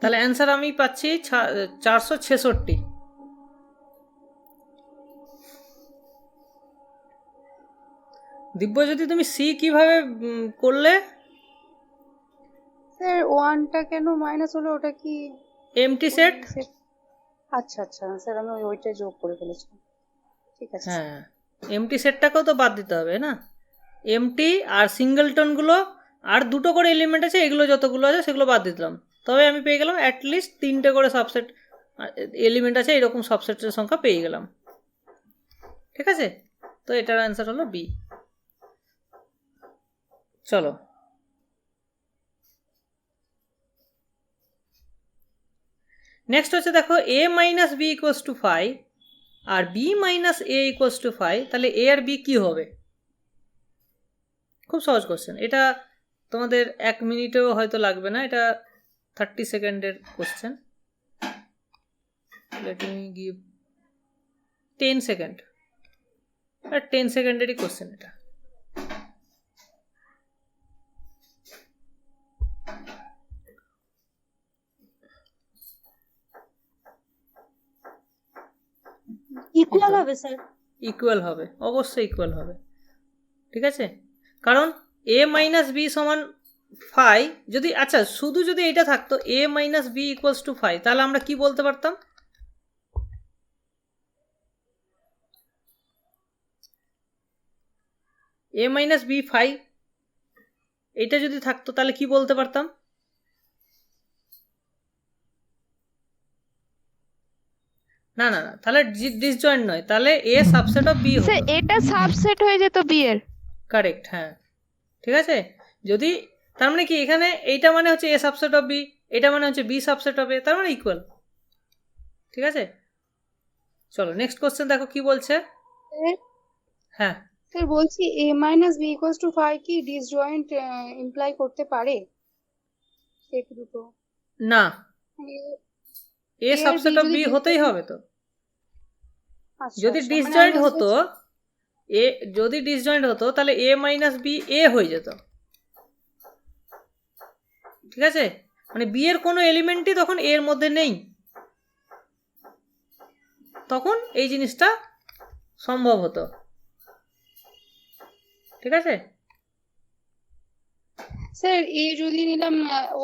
তাহলে অ্যান্সার আমি পাচ্ছি 466। দিব্য, যদি তুমি সি কিভাবে করলে? স্যার ওয়ানটা কেন মাইনাস হলো, ওটা কি এমটি সেট। আচ্ছা আচ্ছা স্যার, আমি ওইটা যোগ করে ফেলেছিলাম। ঠিক আছে স্যার। হ্যাঁ, এমটি সেটটাকেও তো বাদ দিতে হবে না? এমটি আর সিঙ্গেলটনগুলো আর 2টো করে এলিমেন্ট আছে, এগুলো যতগুলো আছে সেগুলো বাদ দিলাম, তবে আমি পেয়ে গেলাম অ্যাটলিস্ট 3টে করে সাবসেট এলিমেন্ট আছে, এরকম সাবসেটের সংখ্যা পেয়ে গেলাম। ঠিক আছে, তো এটার অ্যান্সার হলো বি। চলো নেক্সট হচ্ছে, দেখো a minus B equals to 5 আর b minus A equals to 5, তাহলে a আর b কি হবে? খুব সহজ কোশ্চেন এটা, তোমাদের 1 মিনিটেও হয়তো লাগবে না, এটা 30 সেকেন্ডের কোশ্চেন। লেট মি গিভ 10 সেকেন্ড, 10 সেকেন্ডেরই কোশ্চেন এটা। ইকুয়াল হবে স্যার? ইকুয়াল হবে, অবশ্যই ইকুয়াল হবে। ঠিক আছে, কারণ a মাইনাস বি সমান 5, যদি আচ্ছা শুধু যদি এটা থাকতো a minus B equals to 5, তাহলে আমরা কি বলতে পারতাম? a মাইনাস বি 5 এটা যদি থাকতো তাহলে কি বলতে পারতাম? না না না, তাহলে ডিসজয়েন্ট নয়, তাহলে এ সাবসেট অফ বি স্যার হতো। এটা সাবসেট হয়ে যেত বি এর। কারেক্ট, হ্যাঁ ঠিক আছে। যদি তার মানে কি এখানে এইটা মানে হচ্ছে এ সাবসেট অফ বি, এটা মানে হচ্ছে বি সাবসেট অফ এ, তার মানে ইকুয়াল। ঠিক আছে, চলো নেক্সট কোশ্চেন দেখো কি বলছে। হ্যাঁ স্যার বলছি a minus B equals to 5 কি ডিসজয়েন্ট ইমপ্লাই করতে পারে সেট দুটো? না, মানে এ A আর B সাবসেট অফ যদি বি হতেই disjoint- হবে তো। আচ্ছা যদি আচ্ছা, মানে ডিসজয়েন্ট আমি হতো, এ যদি ডিসজয়েন্ট হতো তাহলে এ মাইনাস বি এ হয়ে যেত। ঠিক আছে, মানে বি এর কোনো এলিমেন্টই তখন এর মধ্যে নেই, তখন এই জিনিসটা সম্ভব হতো। ঠিক আছে, স্যার এ যদি নিলাম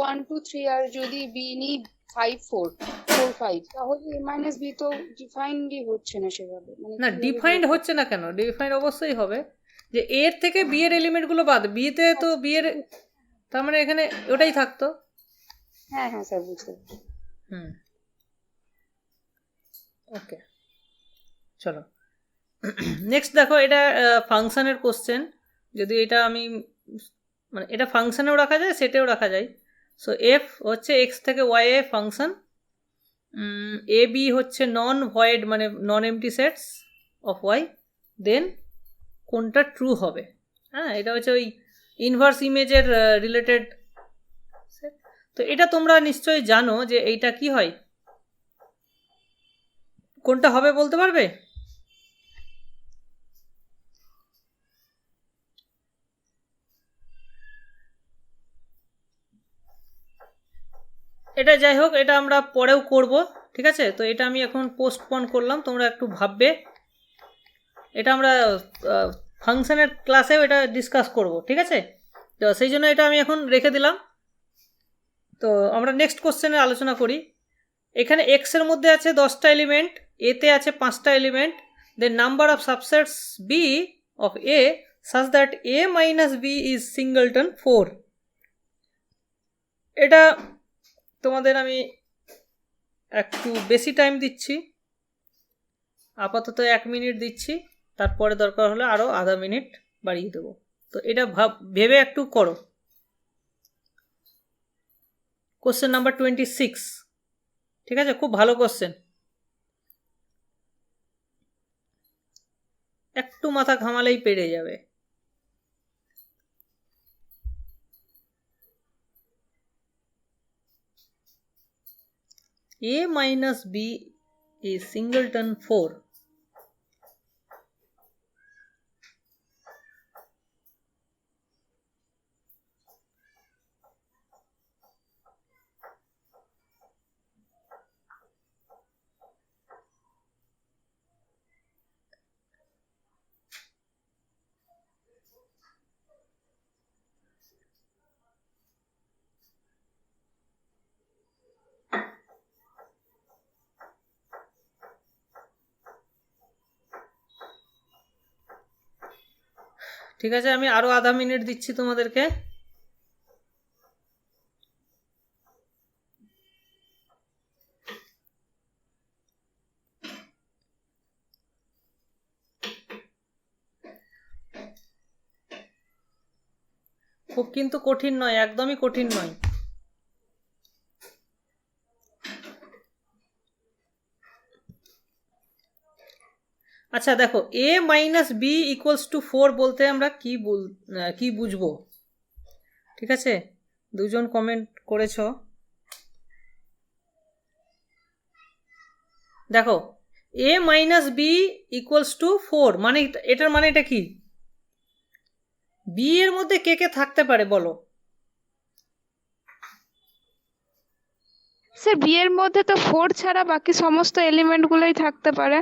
1 2 3 আর যদি বি নিই 5 4 4 5, তাহলে এ মাইনাস বি তো ডিফাইন্ডই হচ্ছে না সেভাবে, মানে না কিভাবে ডিফাইন্ড বলবো? হচ্ছে না কেন, ডিফাইন্ড অবশ্যই হবে, যে এর থেকে বি এর এলিমেন্টগুলো বাদ, বিতে তো বি এর, তার মানে এখানে ওটাই থাকতো। হ্যাঁ হ্যাঁ স্যার বুঝতে পেরেছি। হুম, ওকে চলো নেক্সট দেখো, এটা ফাংশনের কোশ্চেন। যদি এটা আমি মানে এটা ফাংশনেও রাখা যায়, সেটেও রাখা যায়। সো এফ হচ্ছে এক্স থেকে Y a function, a B হচ্ছে নন ভয়েড মানে non empty sets of Y, then কোনটা ট্রু হবে। হ্যাঁ, এটা হচ্ছে ওই ইনভার্স ইমেজের রিলেটেড। তো এটা তোমরা নিশ্চয়ই জানো যে এইটা কি হয়, কোনটা হবে বলতে পারবে? এটা যাই হোক, এটা আমরা পরেও করব। ঠিক আছে, তো এটা আমি এখন পোস্টপন করলাম, তোমরা একটু ভাববে। এটা আমরা ফাংশনের ক্লাসেও এটা ডিসকাস করব। ঠিক আছে, তো সেই জন্য এটা আমি এখন রেখে দিলাম। তো আমরা নেক্সট কোশ্চেনে আলোচনা করি। এখানে এক্স এর মধ্যে আছে 10টা এলিমেন্ট, এতে আছে 5টা element, then number of subsets B of A such that A minus B is singleton 4। এটা তোমাদের আমি একটু বেশি টাইম দিচ্ছি, আপাতত 1 মিনিট দিচ্ছি, তারপরে দরকার হলে আরও আধা মিনিট বাড়িয়ে দেবো। তো এটা ভেবে একটু করো। Question number 26। ঠিক আছে, খুব ভালো কোশ্চেন, একটু মাথা ঘামালেই পেরে যাবে। a minus b is singleton 4. ঠিক আছে, আমি আরো আধা মিনিট দিচ্ছি তোমাদেরকে। খুব কিন্তু কঠিন নয়, একদমই কঠিন নয়। আচ্ছা দেখো, a minus B equals to 4 বলতে আমরা কি বুঝবো? ঠিক আছে, দুজন কমেন্ট করেছ। দেখো, a minus B equals to 4 মানে এটার মানে এটা কি? বি এর মধ্যে কে কে থাকতে পারে বলো? স্যার বি এর মধ্যে তো 4 ছাড়া বাকি সমস্ত এলিমেন্ট গুলোই থাকতে পারে।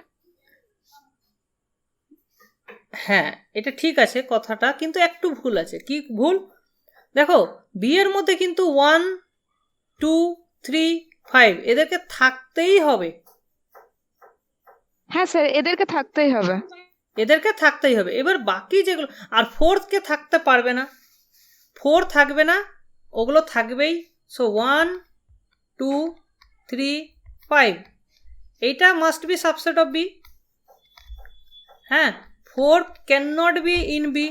হ্যাঁ, এটা ঠিক আছে কথাটা, কিন্তু একটু ভুল আছে। কি ভুল? দেখো, বি এর মধ্যে কিন্তু 1 2 3 5 এদেরকে থাকতেই হবে। হ্যাঁ স্যার এদেরকে থাকতেই হবে। এদেরকে থাকতেই হবে। এবার বাকি যেগুলো, আর ফোর্থকে থাকতে পারবে না, 4 থাকবে না, ওগুলো থাকবেই। সো 1 2 3 5 এইটা must be subset of B. হ্যাঁ, 4 can not be in B,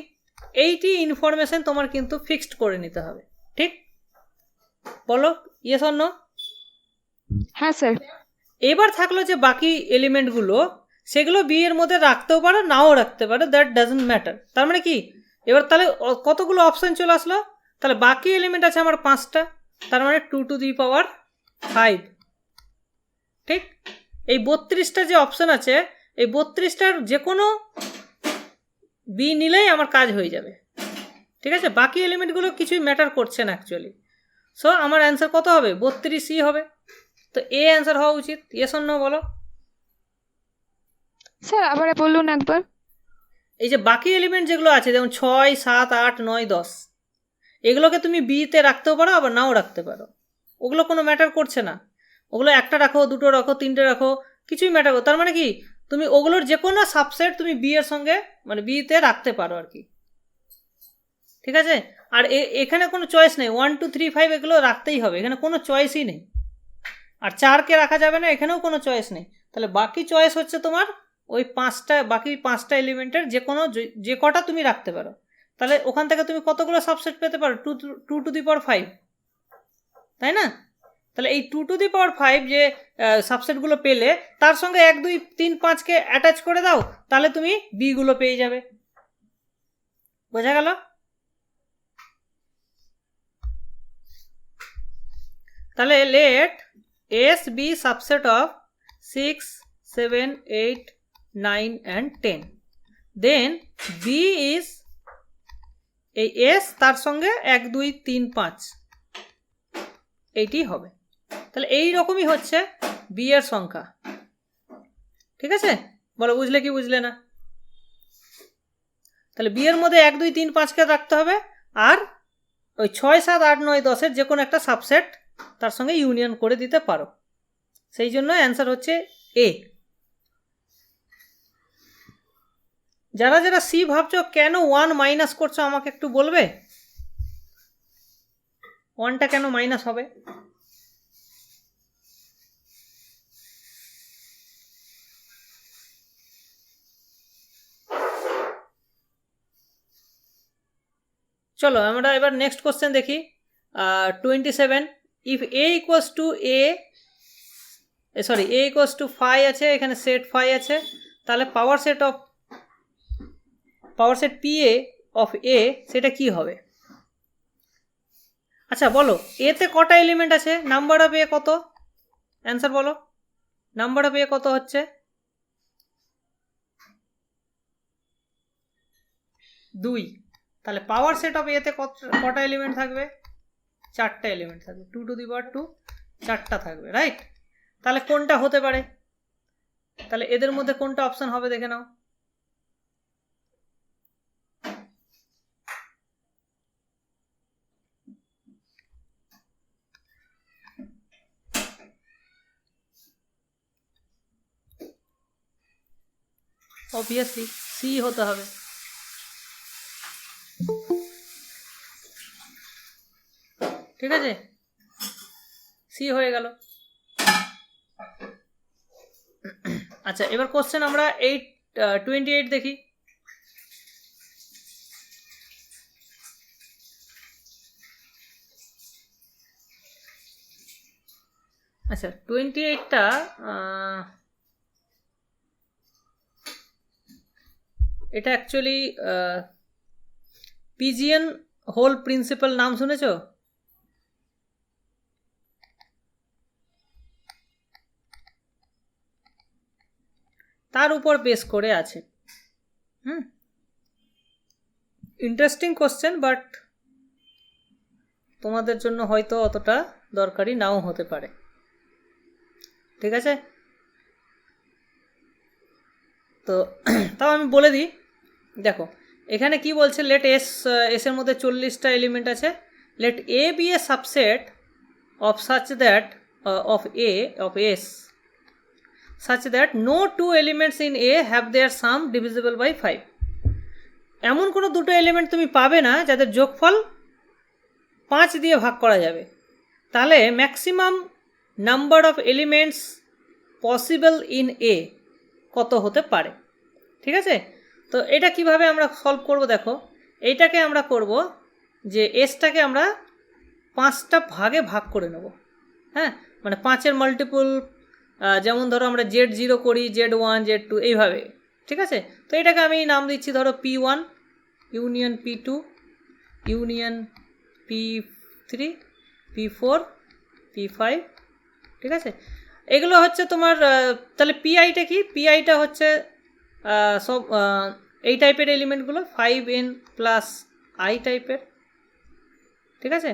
এইটি ইনফরমেশন তোমার কিন্তু ফিক্সড করে নিতে হবে। ঠিক, বলো ইয়েস অর নো? হ্যাঁ স্যার। এবার থাকলো যে বাকি এলিমেন্টগুলো, সেগুলো বি এর মধ্যে রাখতেও পারো নাও রাখতে পারো, দ্যাট ডাজন্ট ম্যাটার। তার মানে কি, এবার তাহলে কতগুলো অপশন চলে আসলো, তাহলে বাকি এলিমেন্ট আছে আমার 5টা, তার মানে 2 টু দি পাওয়ার 5। ঠিক, এই 32টা যে অপশন আছে, এই 32টার যে কোনো বি নিলেই আমার কাজ হয়ে যাবে। ঠিক আছে, বাকি এলিমেন্টগুলো কিছুই ম্যাটার করছে না অ্যাকচুয়ালি। সো আমার অ্যান্সার কত হবে? 32 হবে। তো এ অ্যান্সার হওয়া উচিত। ইয়েস অর নো বলো? স্যার আবার বলুন একবার। এই যে বাকি এলিমেন্ট যেগুলো আছে, যেমন 6, 7, 8, 9, 10, এগুলোকে তুমি বিতে রাখতেও পারো আবার নাও রাখতে পারো, ওগুলো কোনো ম্যাটার করছে না। ওগুলো একটা রাখো, দুটো রাখো, তিনটে রাখো, কিছুই ম্যাটার করো। তার মানে কি, তুমি ওগুলোর যে কোনো সাবসেট তুমি বি এর সঙ্গে মানে বিতে রাখতে পারো আর কি। ঠিক আছে, আর এখানে কোনো চয়েস নেই, 1, 2, 3, 5 এগুলো রাখতেই হবে, এখানে কোনো চয়েসই নেই। আর 4কে রাখা যাবে না, এখানেও কোনো চয়েস নেই। তাহলে বাকি চয়েস হচ্ছে তোমার ওই বাকি পাঁচটা এলিমেন্টের যে কটা তুমি রাখতে পারো। তাহলে ওখান থেকে তুমি কতগুলো সাবসেট পেতে পারো? 2 টু দি পাওয়ার 5, তাই না? তাহলে এই 2 টু দি পাওয়ার 5 যে সাবসেটগুলো পেলে, তার সঙ্গে 1, 2, 3, 5কে অ্যাটাচ করে দাও, তাহলে তুমি বিগুলো পেয়ে যাবে। বোঝা গেল? তাহলে let S be subset of 6, 7, 8, 9 and 10, then B is এই এস তার সঙ্গে 1, 2, 3, 5 এইটি হবে। তাহলে এই রকমই হচ্ছে বি এর সংখ্যা। ঠিক আছে, বলো বুঝলে কি বুঝলে না? তাহলে বি এর মধ্যে 1, 2, 3, 5কে রাখতে হবে, আর ওই 6, 7, 8, 9, 10-এর যে কোনো একটা সাবসেট তার সঙ্গে ইউনিয়ন করে দিতে পারো। সেই জন্য অ্যান্সার হচ্ছে এ। যারা যারা সি ভাবছো, কেন 1 মাইনাস করছো আমাকে একটু বলবে? 1টা কেন মাইনাস হবে? চলো আমরা এবার নেক্সট কোশ্চেন দেখি। 27, if A equals to A equals to 5 আছে, এখানে সেট 5 আছে, তাহলে power set P A of A সেটা কি হবে? আচ্ছা বলো, এতে কটা এলিমেন্ট আছে? নাম্বার অফ এ কত? অ্যান্সার বলো, নাম্বার অফ এ কত হচ্ছে? 2। তাহলে পাওয়ার সেট অফ এতে কটা এলিমেন্ট থাকবে? 4টা এলিমেন্ট থাকবে। 2 টু দি পাওয়ার 2, 4টা থাকবে, রাইট? তাহলে কোনটা হতে পারে? তাহলে এদের মধ্যে কোনটা অপশন হবে দেখে নাও। অবভিয়াসলি সি হতে হবে। ঠিক আছে, সি হয়ে গেল। আচ্ছা, এবার কোশ্চেন আমরা 28 দেখি। আচ্ছা, 28টা এটা অ্যাকচুয়ালি পিজিএন হোল প্রিন্সিপাল নাম শুনেছো? তার উপর বেস করে আছে। ইন্টারেস্টিং কোশ্চেন, বাট তোমাদের জন্য হয়তো অতটা দরকারি নাও হতে পারে। ঠিক আছে, তো তাও আমি বলে দিই। দেখো এখানে কি বলছে, লেট এস এর মধ্যে 40টা এলিমেন্ট আছে, let A B a subset of such that of S such that no two elements in A have their sum divisible by 5. এমন কোনো দুটো এলিমেন্ট তুমি পাবে না যাদের যোগফল 5 দিয়ে ভাগ করা যাবে। তাহলে maximum number of elements possible in a কত হতে পারে। ঠিক আছে, তো এটা কিভাবে আমরা সলভ করব দেখো, এইটাকে আমরা করব যে এসটাকে আমরা 5টা ভাগে ভাগ করে নেব। হ্যাঁ, মানে 5-এর মাল্টিপল, যেমন ধরো আমরা Z0 করি, Z1, Z2 এইভাবে। ঠিক আছে, তো এটাকে আমি নাম দিচ্ছি ধরো P1 union P2 union P3 P4 P5। ঠিক আছে, এগুলো হচ্ছে তোমার তাহলে পিআইটা কি, পিআইটা হচ্ছে সব এই টাইপের এলিমেন্টগুলো 5n প্লাস আই টাইপের। ঠিক আছে,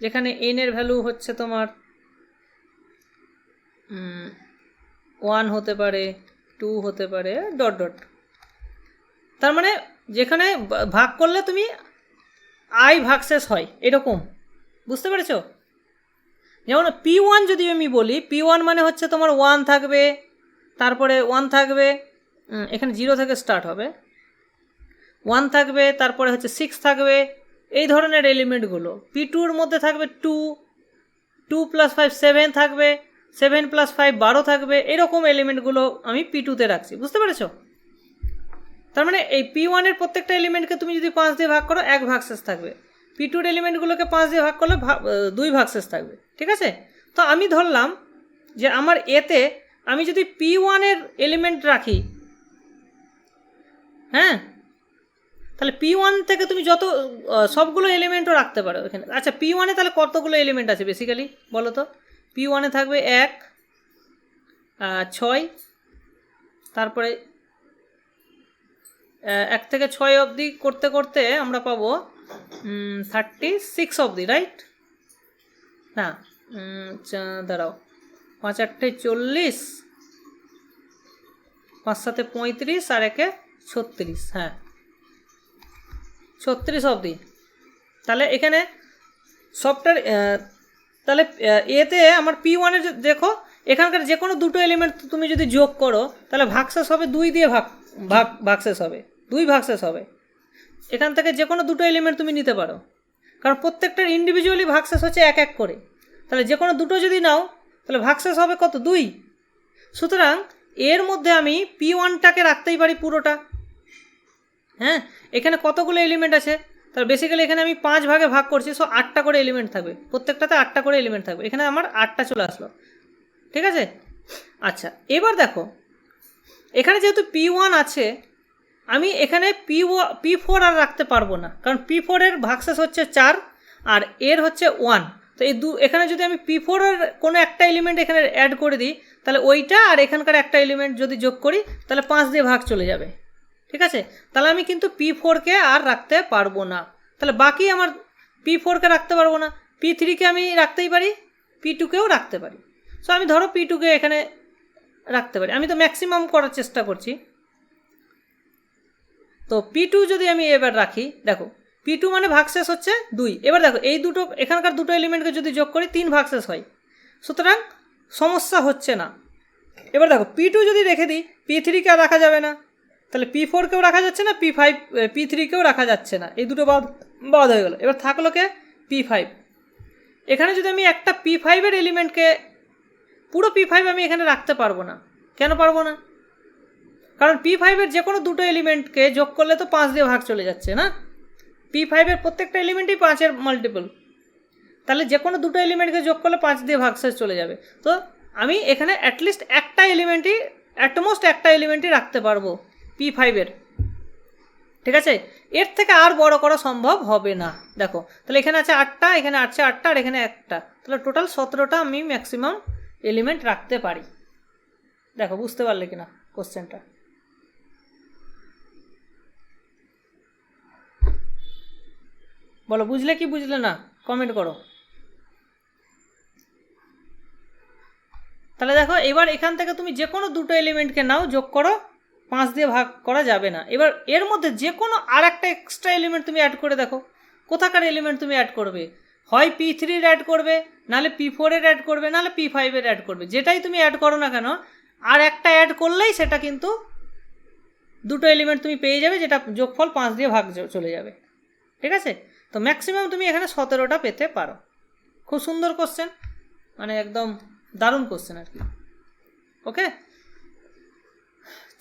যেখানে n এর ভ্যালু হচ্ছে তোমার 1 হতে পারে, 2 হতে পারে, ডট ডট। তার মানে যেখানে ভাগ করলে তুমি আই ভাগশেষ হয় এরকম, বুঝতে পেরেছো? যেমন P1 যদি আমি বলি, P1 মানে হচ্ছে তোমার 1 থাকবে, তারপরে 1 থাকবে, এখানে 0 থেকে স্টার্ট হবে, 1 থাকবে, তারপরে হচ্ছে 6 থাকবে, এই ধরনের এলিমেন্টগুলো। P2-র মধ্যে থাকবে 2, 2 + 5 7 থাকবে, 7 + 5 12 থাকবে, এরকম এলিমেন্টগুলো আমি P2-তে রাখছি, বুঝতে পেরেছো? তার মানে এই P1-এর প্রত্যেকটা এলিমেন্টকে তুমি যদি 5 দিয়ে ভাগ করো 1 ভাগশেষ থাকবে, P2-র এলিমেন্টগুলোকে 5 দিয়ে ভাগ করলে 2 ভাগশেষ থাকবে। ঠিক আছে, তো আমি ধরলাম যে আমার এতে আমি যদি P1-এর এলিমেন্ট রাখি, হ্যাঁ, তাহলে P1 থেকে তুমি যত সবগুলো এলিমেন্টও রাখতে পারো এখানে। আচ্ছা, P1-এ তাহলে কতগুলো এলিমেন্ট আছে বেসিক্যালি বলো তো? P1-এ থাকবে 1, 6, তারপরে 1 থেকে 6 অবধি করতে করতে আমরা পাবো 36 অবধি, রাইট? না, দাঁড়াও, 5 × 8 = 40, 5 × 7 = 35, আর 1 × 36, হ্যাঁ 36 অবধি। তাহলে এখানে সবটার তাহলে এতে আমার P1-এর দেখো এখানকার যে কোনো দুটো এলিমেন্ট তুমি যদি যোগ করো তাহলে ভাগশেষ হবে 2 দিয়ে ভাগশেষ হবে, 2 ভাগশেষ হবে। এখান থেকে যে কোনো দুটো এলিমেন্ট তুমি নিতে পারো, কারণ প্রত্যেকটার ইন্ডিভিজুয়ালি ভাগশেষ হচ্ছে 1 1 করে। তাহলে যে কোনো দুটো যদি নাও তাহলে ভাগশেষ হবে কত? 2। সুতরাং এর মধ্যে আমি P1টাকে রাখতেই পারি পুরোটা। হ্যাঁ, এখানে কতগুলো এলিমেন্ট আছে? তাহলে বেসিক্যালি এখানে আমি 5 ভাগে ভাগ করছি, সো 8টা করে এলিমেন্ট থাকবে, প্রত্যেকটাতে 8টা করে এলিমেন্ট থাকবে। এখানে আমার 8টা চলে আসলো। ঠিক আছে, আচ্ছা এবার দেখো এখানে যেহেতু P1 আছে, আমি এখানে P4 আর রাখতে পারবো না, কারণ P4-এর ভাগশেষ হচ্ছে 4 আর এর হচ্ছে 1। তো এই এখানে যদি আমি P4-এর কোনো একটা এলিমেন্ট এখানে অ্যাড করে দিই তাহলে ওইটা আর এখানকার একটা এলিমেন্ট যদি যোগ করি তাহলে 5 দিয়ে ভাগ চলে যাবে। ঠিক আছে, তাহলে আমি কিন্তু P4-কে আর রাখতে পারবো না। তাহলে বাকি আমার P4-কে রাখতে পারবো না, P3-কে আমি রাখতেই পারি, P2-কেও রাখতে পারি। সো আমি ধরো P2-কে এখানে রাখতে পারি, আমি তো ম্যাক্সিমাম করার চেষ্টা করছি। তো P2 যদি আমি এবার রাখি, দেখো P2 মানে ভাগশেষ হচ্ছে 2। এবার দেখো এই দুটো এখানকার দুটো এলিমেন্টকে যদি যোগ করি 3 ভাগশেষ হয়, সুতরাং সমস্যা হচ্ছে না। এবার দেখো P2 যদি রেখে দিই P3-কে আর রাখা যাবে না, তাহলে P4-কেও রাখা যাচ্ছে না, P3-কেও রাখা যাচ্ছে না, এই দুটো বাদ হয়ে গেল। এবার থাকলো কে? P5। এখানে যদি আমি একটা P5-এর এলিমেন্টকে, পুরো P5 আমি এখানে রাখতে পারবো না। কেন পারবো না? কারণ P5-এর যে কোনো দুটো এলিমেন্টকে যোগ করলে তো 5 দিয়ে ভাগ চলে যাচ্ছে না, P5-এর প্রত্যেকটা এলিমেন্টই 5-এর মাল্টিপল, তাহলে যে কোনো দুটো এলিমেন্টকে যোগ করলে 5 দিয়ে ভাগশেষ চলে যাবে। তো আমি এখানে অ্যাটলিস্ট একটা এলিমেন্টই, অ্যাটমোস্ট একটা এলিমেন্টই রাখতে পারবো P5-এর। ঠিক আছে, এর থেকে আর বড় করা সম্ভব হবে না। দেখো তাহলে এখানে আছে 8টা, এখানে আছে 8টা, আর এখানে একটা, তাহলে টোটাল 17টা আমি ম্যাক্সিমাম এলিমেন্ট রাখতে পারি। দেখো বুঝতে পারলে কিনা কোশ্চেনটা? বলো বুঝলে কি বুঝলে না, কমেন্ট করো। তাহলে দেখো এবার এখান থেকে তুমি যে কোনো দুটো এলিমেন্টকে নাও, যোগ করো, 5 দিয়ে ভাগ করা যাবে না। এবার এর মধ্যে যে কোনো আর একটা এক্সট্রা এলিমেন্ট তুমি অ্যাড করে দেখো, কোথাকার এলিমেন্ট তুমি অ্যাড করবে। হয় P3-র অ্যাড করবে, নাহলে P4-এর অ্যাড করবে, নাহলে P5-এর অ্যাড করবে। যেটাই তুমি অ্যাড করো না কেন, আর একটা অ্যাড করলেই সেটা কিন্তু দুটো এলিমেন্ট তুমি পেয়ে যাবে, যেটা যোগফল 5 দিয়ে ভাগ চলে যাবে। ঠিক আছে, তো ম্যাক্সিমাম তুমি এখানে 17টা পেতে পারো। খুব সুন্দর কোশ্চেন, মানে একদম দারুণ কোশ্চেন আর কি। ওকে,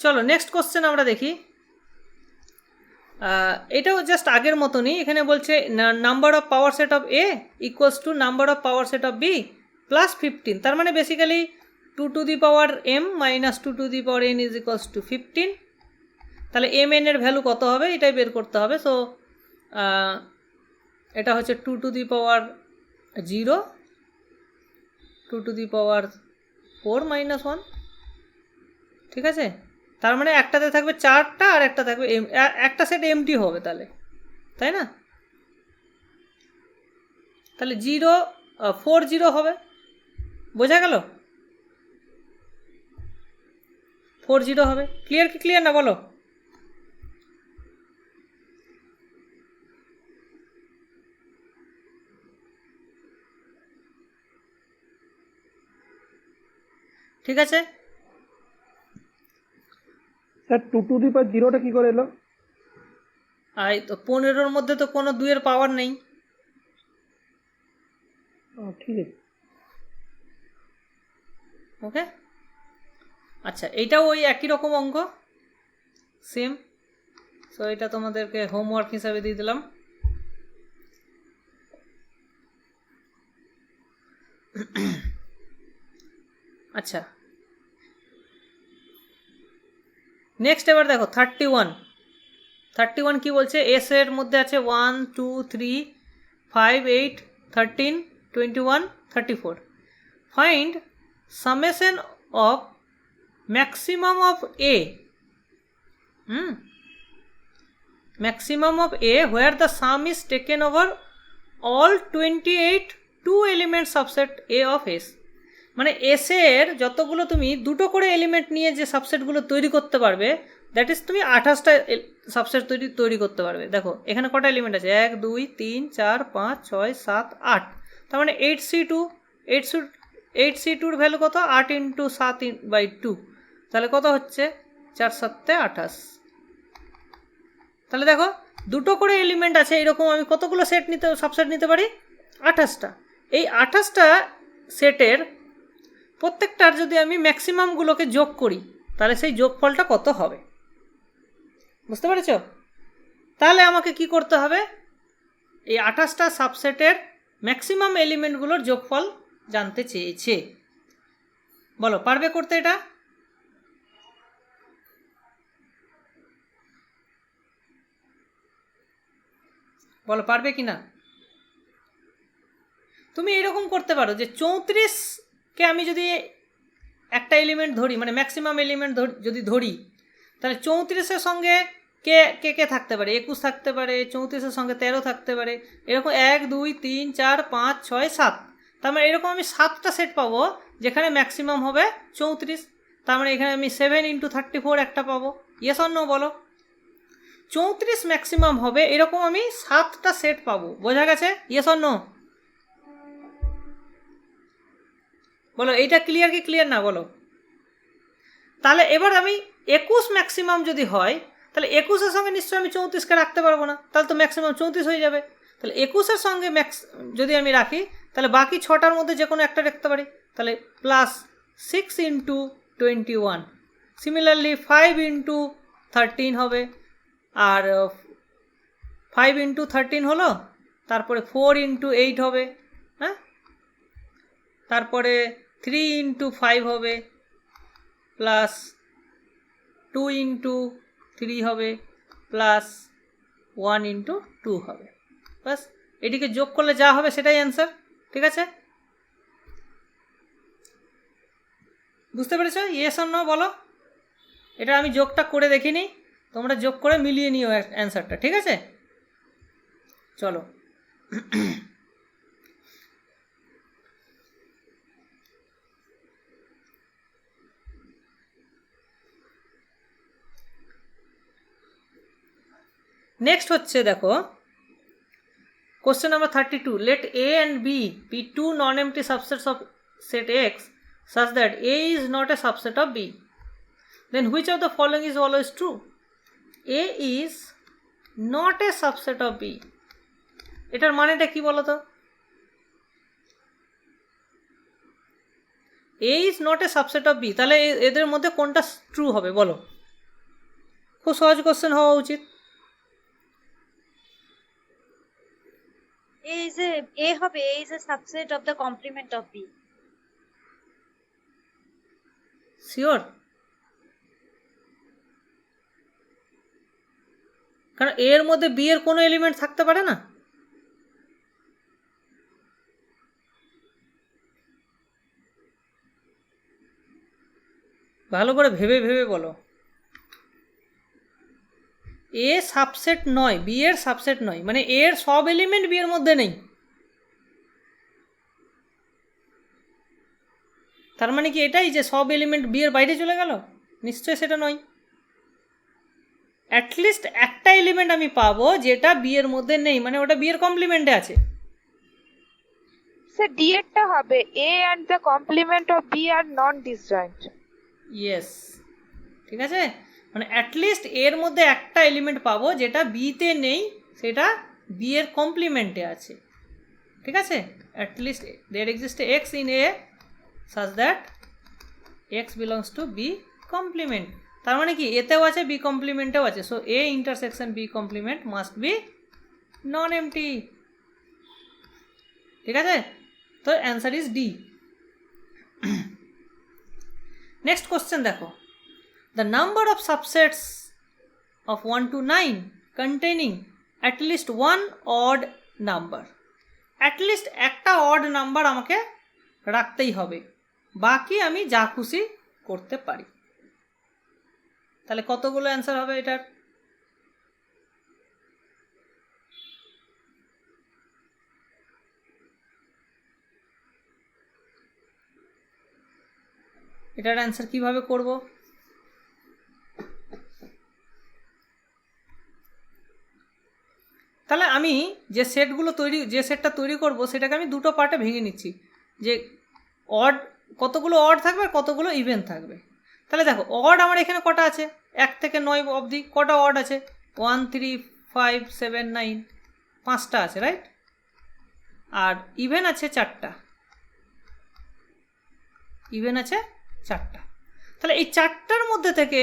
চলো নেক্সট কোশ্চেন আমরা দেখি। এটাও জাস্ট আগের মতনই, এখানে বলছে number of power set of A equals to number of power set of B plus 15। তার মানে basically 2 to the power m minus 2 to the power n is equals to 15। তাহলে এম এন এর value কত হবে এটাই বের করতে হবে। সো এটা হচ্ছে 2 to the power 0, 2 to the power 4 minus 1, ঠিক আছে। তার মানে একটাতে থাকবে 4টা আর একটা থাকবে একটা সেট এমটি হবে তাহলে, তাই না? তাহলে 0 4 0 হবে, বোঝা গেল? 4 0 হবে। ক্লিয়ার কি ক্লিয়ার না বলো? ঠিক আছে, স্যার 2 টু দি পাওয়ার 0টা কি করে এলো? আর তো 15-র মধ্যে তো কোনো 2 এর পাওয়ার নেই। ঠিক আছে। ওকে, আচ্ছা এইটাও ওই একই রকম অঙ্ক, সেম। সো এটা তোমাদেরকে হোমওয়ার্ক হিসাবে দিয়ে দিলাম। আচ্ছা নেক্সট এবার দেখো 31 কি বলছে? এস এর মধ্যে আছে 1 2 3 5 8 13 21 34। Find summation of maximum of A, maximum of A where the sum is taken over all 28 two element subset A of S। মানে এস এর যতগুলো তুমি দুটো করে এলিমেন্ট নিয়ে যে সাবসেটগুলো তৈরি করতে পারবে, দ্যাট ইজ তুমি 28টা সাবসেট তৈরি করতে পারবে। দেখো এখানে কটা এলিমেন্ট আছে? 1 2 3 4 5 6 7 8। তার মানে 8C2, 8C2-র ভ্যালু কত? 8 ইন্টু 7/2, তাহলে কত হচ্ছে? 4 7 28। তাহলে দেখো দুটো করে এলিমেন্ট আছে, এরকম আমি কতগুলো সাবসেট নিতে পারি? 28টা। এই 28টা সেটের প্রত্যেকটার যদি আমি ম্যাক্সিমামগুলোকে যোগ করি তাহলে সেই যোগফলটা কত হবে? বুঝতে পেরেছ? তাহলে আমাকে কি করতে হবে? এই 28টা সাবসেটের ম্যাক্সিমাম এলিমেন্টগুলোর যোগফল জানতে চেয়েছে। বলো পারবে করতে এটা? বলো পারবে কি না? তুমি এরকম করতে পারো যে 34কে আমি যদি একটা এলিমেন্ট ধরি, মানে ম্যাক্সিমাম এলিমেন্ট যদি ধরি, তাহলে 34-এর সঙ্গে কে কে কে থাকতে পারে? 21 থাকতে পারে, 34-এর সঙ্গে 13 থাকতে পারে, এরকম 1 2 3 4 5 6 7। তার মানে এরকম আমি 7টা সেট পাবো যেখানে ম্যাক্সিমাম হবে 34। তার মানে এখানে আমি 7 ইন্টু 34 একটা পাবো। ইয়েস অর নো বলো? 34 ম্যাক্সিমাম হবে এরকম আমি 7টা সেট পাবো। বোঝা গেছে? Yes or no? বলো এইটা ক্লিয়ার কি ক্লিয়ার না বলো? তাহলে এবার আমি 21 ম্যাক্সিমাম যদি হয় তাহলে 21-এর সঙ্গে নিশ্চয়ই আমি 34কে রাখতে পারবো না, তাহলে তো ম্যাক্সিমাম 34 হয়ে যাবে। তাহলে 21-এর সঙ্গে যদি আমি রাখি তাহলে বাকি 6টার মধ্যে যে কোনো একটা রাখতে পারি, তাহলে প্লাস 6 ইন্টু 21। সিমিলারলি 5 ইন্টু 13 হবে, আর 5 ইন্টু 13 হলো, তারপরে 4 ইন্টু 8 হবে, হ্যাঁ, তারপরে 3 ইন্টু 5 হবে, প্লাস 2 ইন্টু 3 হবে, প্লাস 1 ইন্টু 2 হবে। বাস এটিকে যোগ করলে যা হবে সেটাই অ্যান্সার। ঠিক আছে? বুঝতে পেরেছ? ইয়েস অর নো বলো? এটা আমি যোগটা করে দেখিনি, তোমরা যোগ করে মিলিয়ে নিও অ্যান্সারটা। ঠিক আছে? চলো নেক্সট হচ্ছে দেখো কোশ্চেন নাম্বার 32। লেট A and B be two non-empty subsets of set X such that A is not a subset of B. Then which of the following is always true? A is not a subset of B. এটার মানেটা কি বলো তো? A is not a subset of B, তাহলে এদের মধ্যে কোনটা true হবে বলো? খুব সহজ কোশ্চেন হওয়া উচিত। A হবে, A is a subset of the complement of B. Sure? কারণ এর মধ্যে বি এর কোনো এলিমেন্ট থাকতে পারে না। ভালো করে ভেবে ভেবে বলো। এ সাবসেট নয়, বি এর সাবসেট নয়, মানে এর সব এলিমেন্ট বি এর মধ্যে নেই। তার মানে কি এটাই যে সব এলিমেন্ট বি এর বাইরে চলে গেল? নিশ্চয়ই সেটা নয়। অ্যাটলিস্ট একটা এলিমেন্ট আমি পাবো যেটা বি এর মধ্যে নেই, মানে ওটা বি এর কমপ্লিমেন্টে আছে। স্যার ডি এরটা হবে A and the complement of B are non disjoint. Yes, ঠিক আছে, মানে অ্যাটলিস্ট এর মধ্যে একটা এলিমেন্ট পাবো যেটা বিতে নেই, সেটা বি এর কমপ্লিমেন্টে আছে। ঠিক আছে, at least there exist X in A such that X belongs to B complement. তার মানে কি এতেও আছে, বি কমপ্লিমেন্টেও আছে। So A intersection B complement must be non empty. ঠিক আছে, তো answer is D. Next question দেখো, the number of subsets of 1 to 9 containing at least one odd number. at least একটা odd number আমাকে রাখতেই হবে, বাকি আমি যা খুশি করতে পারি। তাহলে কতগুলো অ্যান্সার হবে এটার? এটার অ্যান্সার কিভাবে করব? তাহলে আমি যে সেটটা তৈরি করব সেটাকে আমি দুটো পার্টে ভেঙে নিচ্ছি, যে অড কতগুলো অড থাকবে আর কতগুলো ইভেন থাকবে। তাহলে দেখো অড আমার এখানে কটা আছে, 1 থেকে 9 অবধি কটা অড আছে? 1 3 5 7 9, 5টা আছে, রাইট? আর ইভেন আছে 4টা, ইভেন আছে 4টা। তাহলে এই 4টার মধ্যে থেকে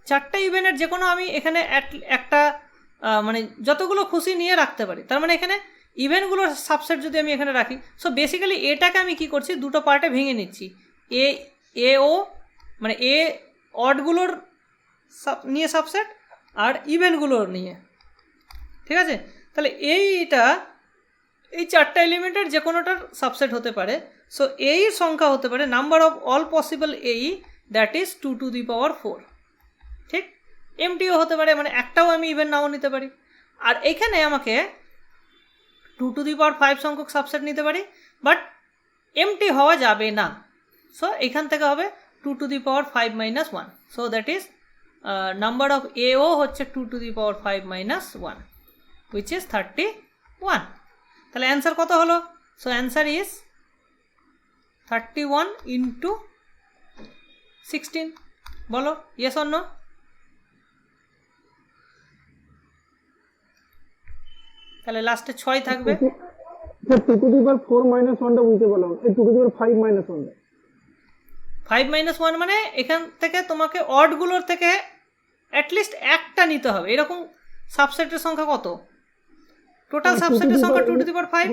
4টা ইভেনের যে কোনো আমি এখানে একটা মানে যতগুলো খুশি নিয়ে রাখতে পারি। তার মানে এখানে ইভেন্টগুলোর সাবসেট যদি আমি এখানে রাখি, সো বেসিক্যালি এটাকে আমি কি করছি, দুটো পার্টে ভেঙে নিচ্ছি। এ ও মানে এ অডগুলোর নিয়ে সাবসেট আর ইভেন্টগুলোর নিয়ে। ঠিক আছে, তাহলে এই 4টা এলিমেন্টের যে কোনোটার সাবসেট হতে পারে। সো এই সংখ্যা হতে পারে নাম্বার অফ অল পসিবল এই, that is 2 to the power 4। ঠিক, এমটিও হতে পারে, মানে একটাও আমি ইভেন নাও নিতে পারি। আর এখানে আমাকে 2 to the power 5 সংখ্যক সাবসেট নিতে পারি, বাট এমটি হওয়া যাবে না। সো এখান থেকে হবে 2 to the power 5 minus 1। So that is number of এও হচ্ছে 2 to the power 5 minus 1, which is 31। তাহলে অ্যান্সার কত হলো? So answer is 31 into 16। বলো ইয়েস অর নো? তাহলে লাস্টে 6 থাকবে। 2 to the power 4 minus 1টা বুঝতে পারলাম, এই 2 to the power 5 minus 1টা। 5 minus 1 মানে এখান থেকে তোমাকে অডগুলোর থেকে অ্যাটলিস্ট একটা নিতে হবে। এরকম সাবসেটের সংখ্যা কত? টোটাল সাবসেটের সংখ্যা 2 to the power 5,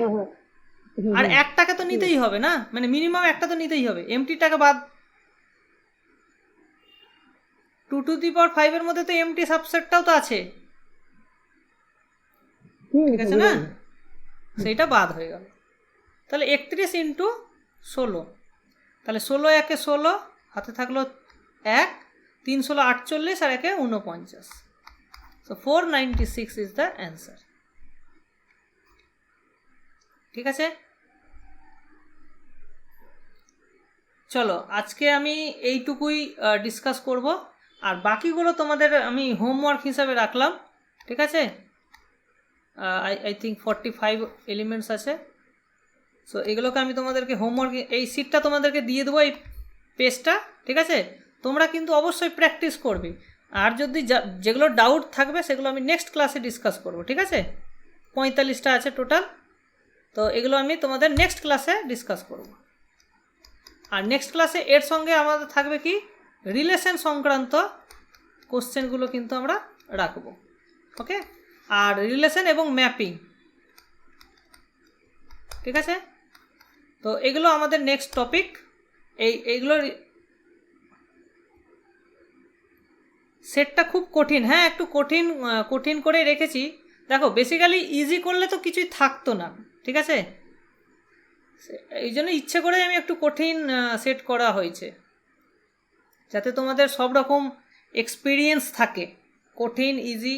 আর একটাকে তো নিতেই হবে না, মানে মিনিমাম একটা তো নিতেই হবে, এমটিটাকে বাদ। 2 to the power 5 এর মধ্যে তো এমটি সাবসেটটাও তো আছে, ঠিক আছে না? সেইটা বাদ হয়ে গেল। তাহলে 31 into 16, তাহলে 16 একে 16, হাতে থাকলো 1, 3 16 48 আর একে 49। So 496 is the answer. ঠিক আছে, চলো আজকে আমি এইটুকুই ডিসকাস করব, আর বাকিগুলো তোমাদের আমি হোমওয়ার্ক হিসাবে রাখলাম। ঠিক আছে, আই থিঙ্ক 45 এলিমেন্টস আছে। সো এগুলোকে আমি তোমাদেরকে হোমওয়ার্ক, এই শিটটা তোমাদেরকে দিয়ে দেবো, এই পেজটা। ঠিক আছে, তোমরা কিন্তু অবশ্যই প্র্যাকটিস করবে, আর যদি যেগুলো ডাউট থাকবে সেগুলো আমি নেক্সট ক্লাসে ডিসকাস করব। ঠিক আছে, 45টা আছে টোটাল, তো এগুলো আমি তোমাদের নেক্সট ক্লাসে ডিসকাস করব। আর নেক্সট ক্লাসে এর সঙ্গে আমাদের থাকবে কি রিলেশন সংক্রান্ত কোশ্চেনগুলো কিন্তু আমরা রাখবো। ওকে, আর রিলেশন এবং ম্যাপিং, ঠিক আছে? তো এগুলো আমাদের নেক্সট টপিক। এইগুলোর সেটটা খুব কঠিন, হ্যাঁ একটু কঠিন করে রেখেছি। দেখো বেসিক্যালি ইজি করলে তো কিছুই থাকতো না, ঠিক আছে? এই জন্য ইচ্ছে করে আমি একটু কঠিন সেট করা হয়েছে, যাতে তোমাদের সব রকম এক্সপিরিয়েন্স থাকে, কঠিন ইজি,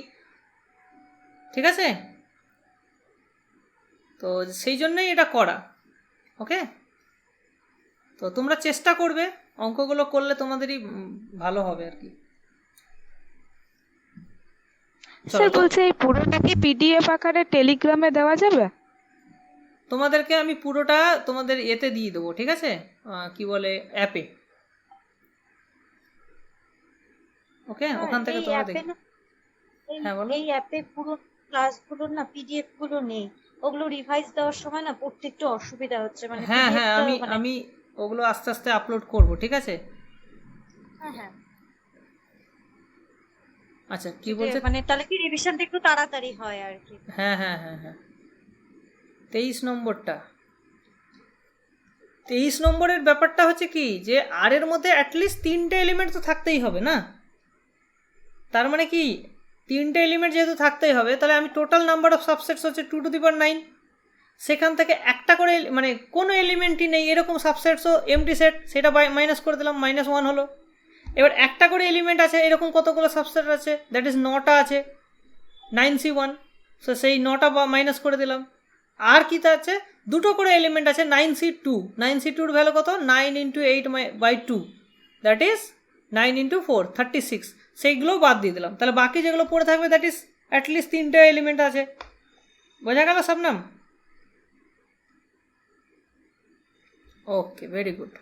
ঠিক আছে? তো সেই জন্যই এটা করা। ওকে, তো তোমরা চেষ্টা করবে, অঙ্কগুলো করলে তোমাদেরই ভালো হবে আর কি। স্যার বলছে এই পুরোটা কি পিডিএফ আকারে টেলিগ্রামে দেওয়া যাবে? তোমাদেরকে আমি পুরোটা তোমাদের এতে দিয়ে দেবো, ঠিক আছে? কি বলে, অ্যাপে। ওকে, ওখান থেকে তোমরা দেখো। হ্যাঁ বলো। এই অ্যাপে পুরো ক্লাসগুলো না পিডিএফ গুলো নেই, ওগুলো রিভাইজ দেওয়ার সময় না পড়তে একটু অসুবিধা হচ্ছে, মানে হ্যাঁ হ্যাঁ, আমি ওগুলো আস্তে আস্তে আপলোড করব, ঠিক আছে? হ্যাঁ হ্যাঁ, আচ্ছা কি বলছে? মানে তাহলে কি রিভিশনটা একটু তাড়াতাড়ি হয় আর কি। হ্যাঁ হ্যাঁ হ্যাঁ হ্যাঁ, 23 নম্বরটা, 23 নম্বরের ব্যাপারটা হচ্ছে কি যে আর এর মধ্যে অ্যাটলিস্ট 3টে এলিমেন্ট তো থাকতেই হবে না? তার মানে কি 3টে এলিমেন্ট যেহেতু থাকতেই হবে, তাহলে আমি টোটাল নাম্বার অফ সাবসেটস হচ্ছে 2⁹, সেখান থেকে একটা করে মানে কোনো এলিমেন্টই নেই এরকম সাবসেটসও এমটি সেট, সেটা মাইনাস করে দিলাম, -1 হলো। এবার একটা করে এলিমেন্ট আছে এরকম কতগুলো সাবসেট আছে, দ্যাট ইজ 9টা আছে, 9C1, সো সেই 9টা মাইনাস করে দিলাম। আর কি তা আছে, দুটো করে এলিমেন্ট আছে 9C2, 9C2-র ভ্যালু কত, 9 × 8/2, দ্যাট ইজ 9 × 4 36, সেইগুলোও বাদ দিয়ে দিলাম। তাহলে বাকি যেগুলো পড়ে থাকবে দ্যাট ইজ অ্যাটলিস্ট 3টে এলিমেন্ট আছে। বোঝা গেল শবনম? ওকে, ভেরি গুড।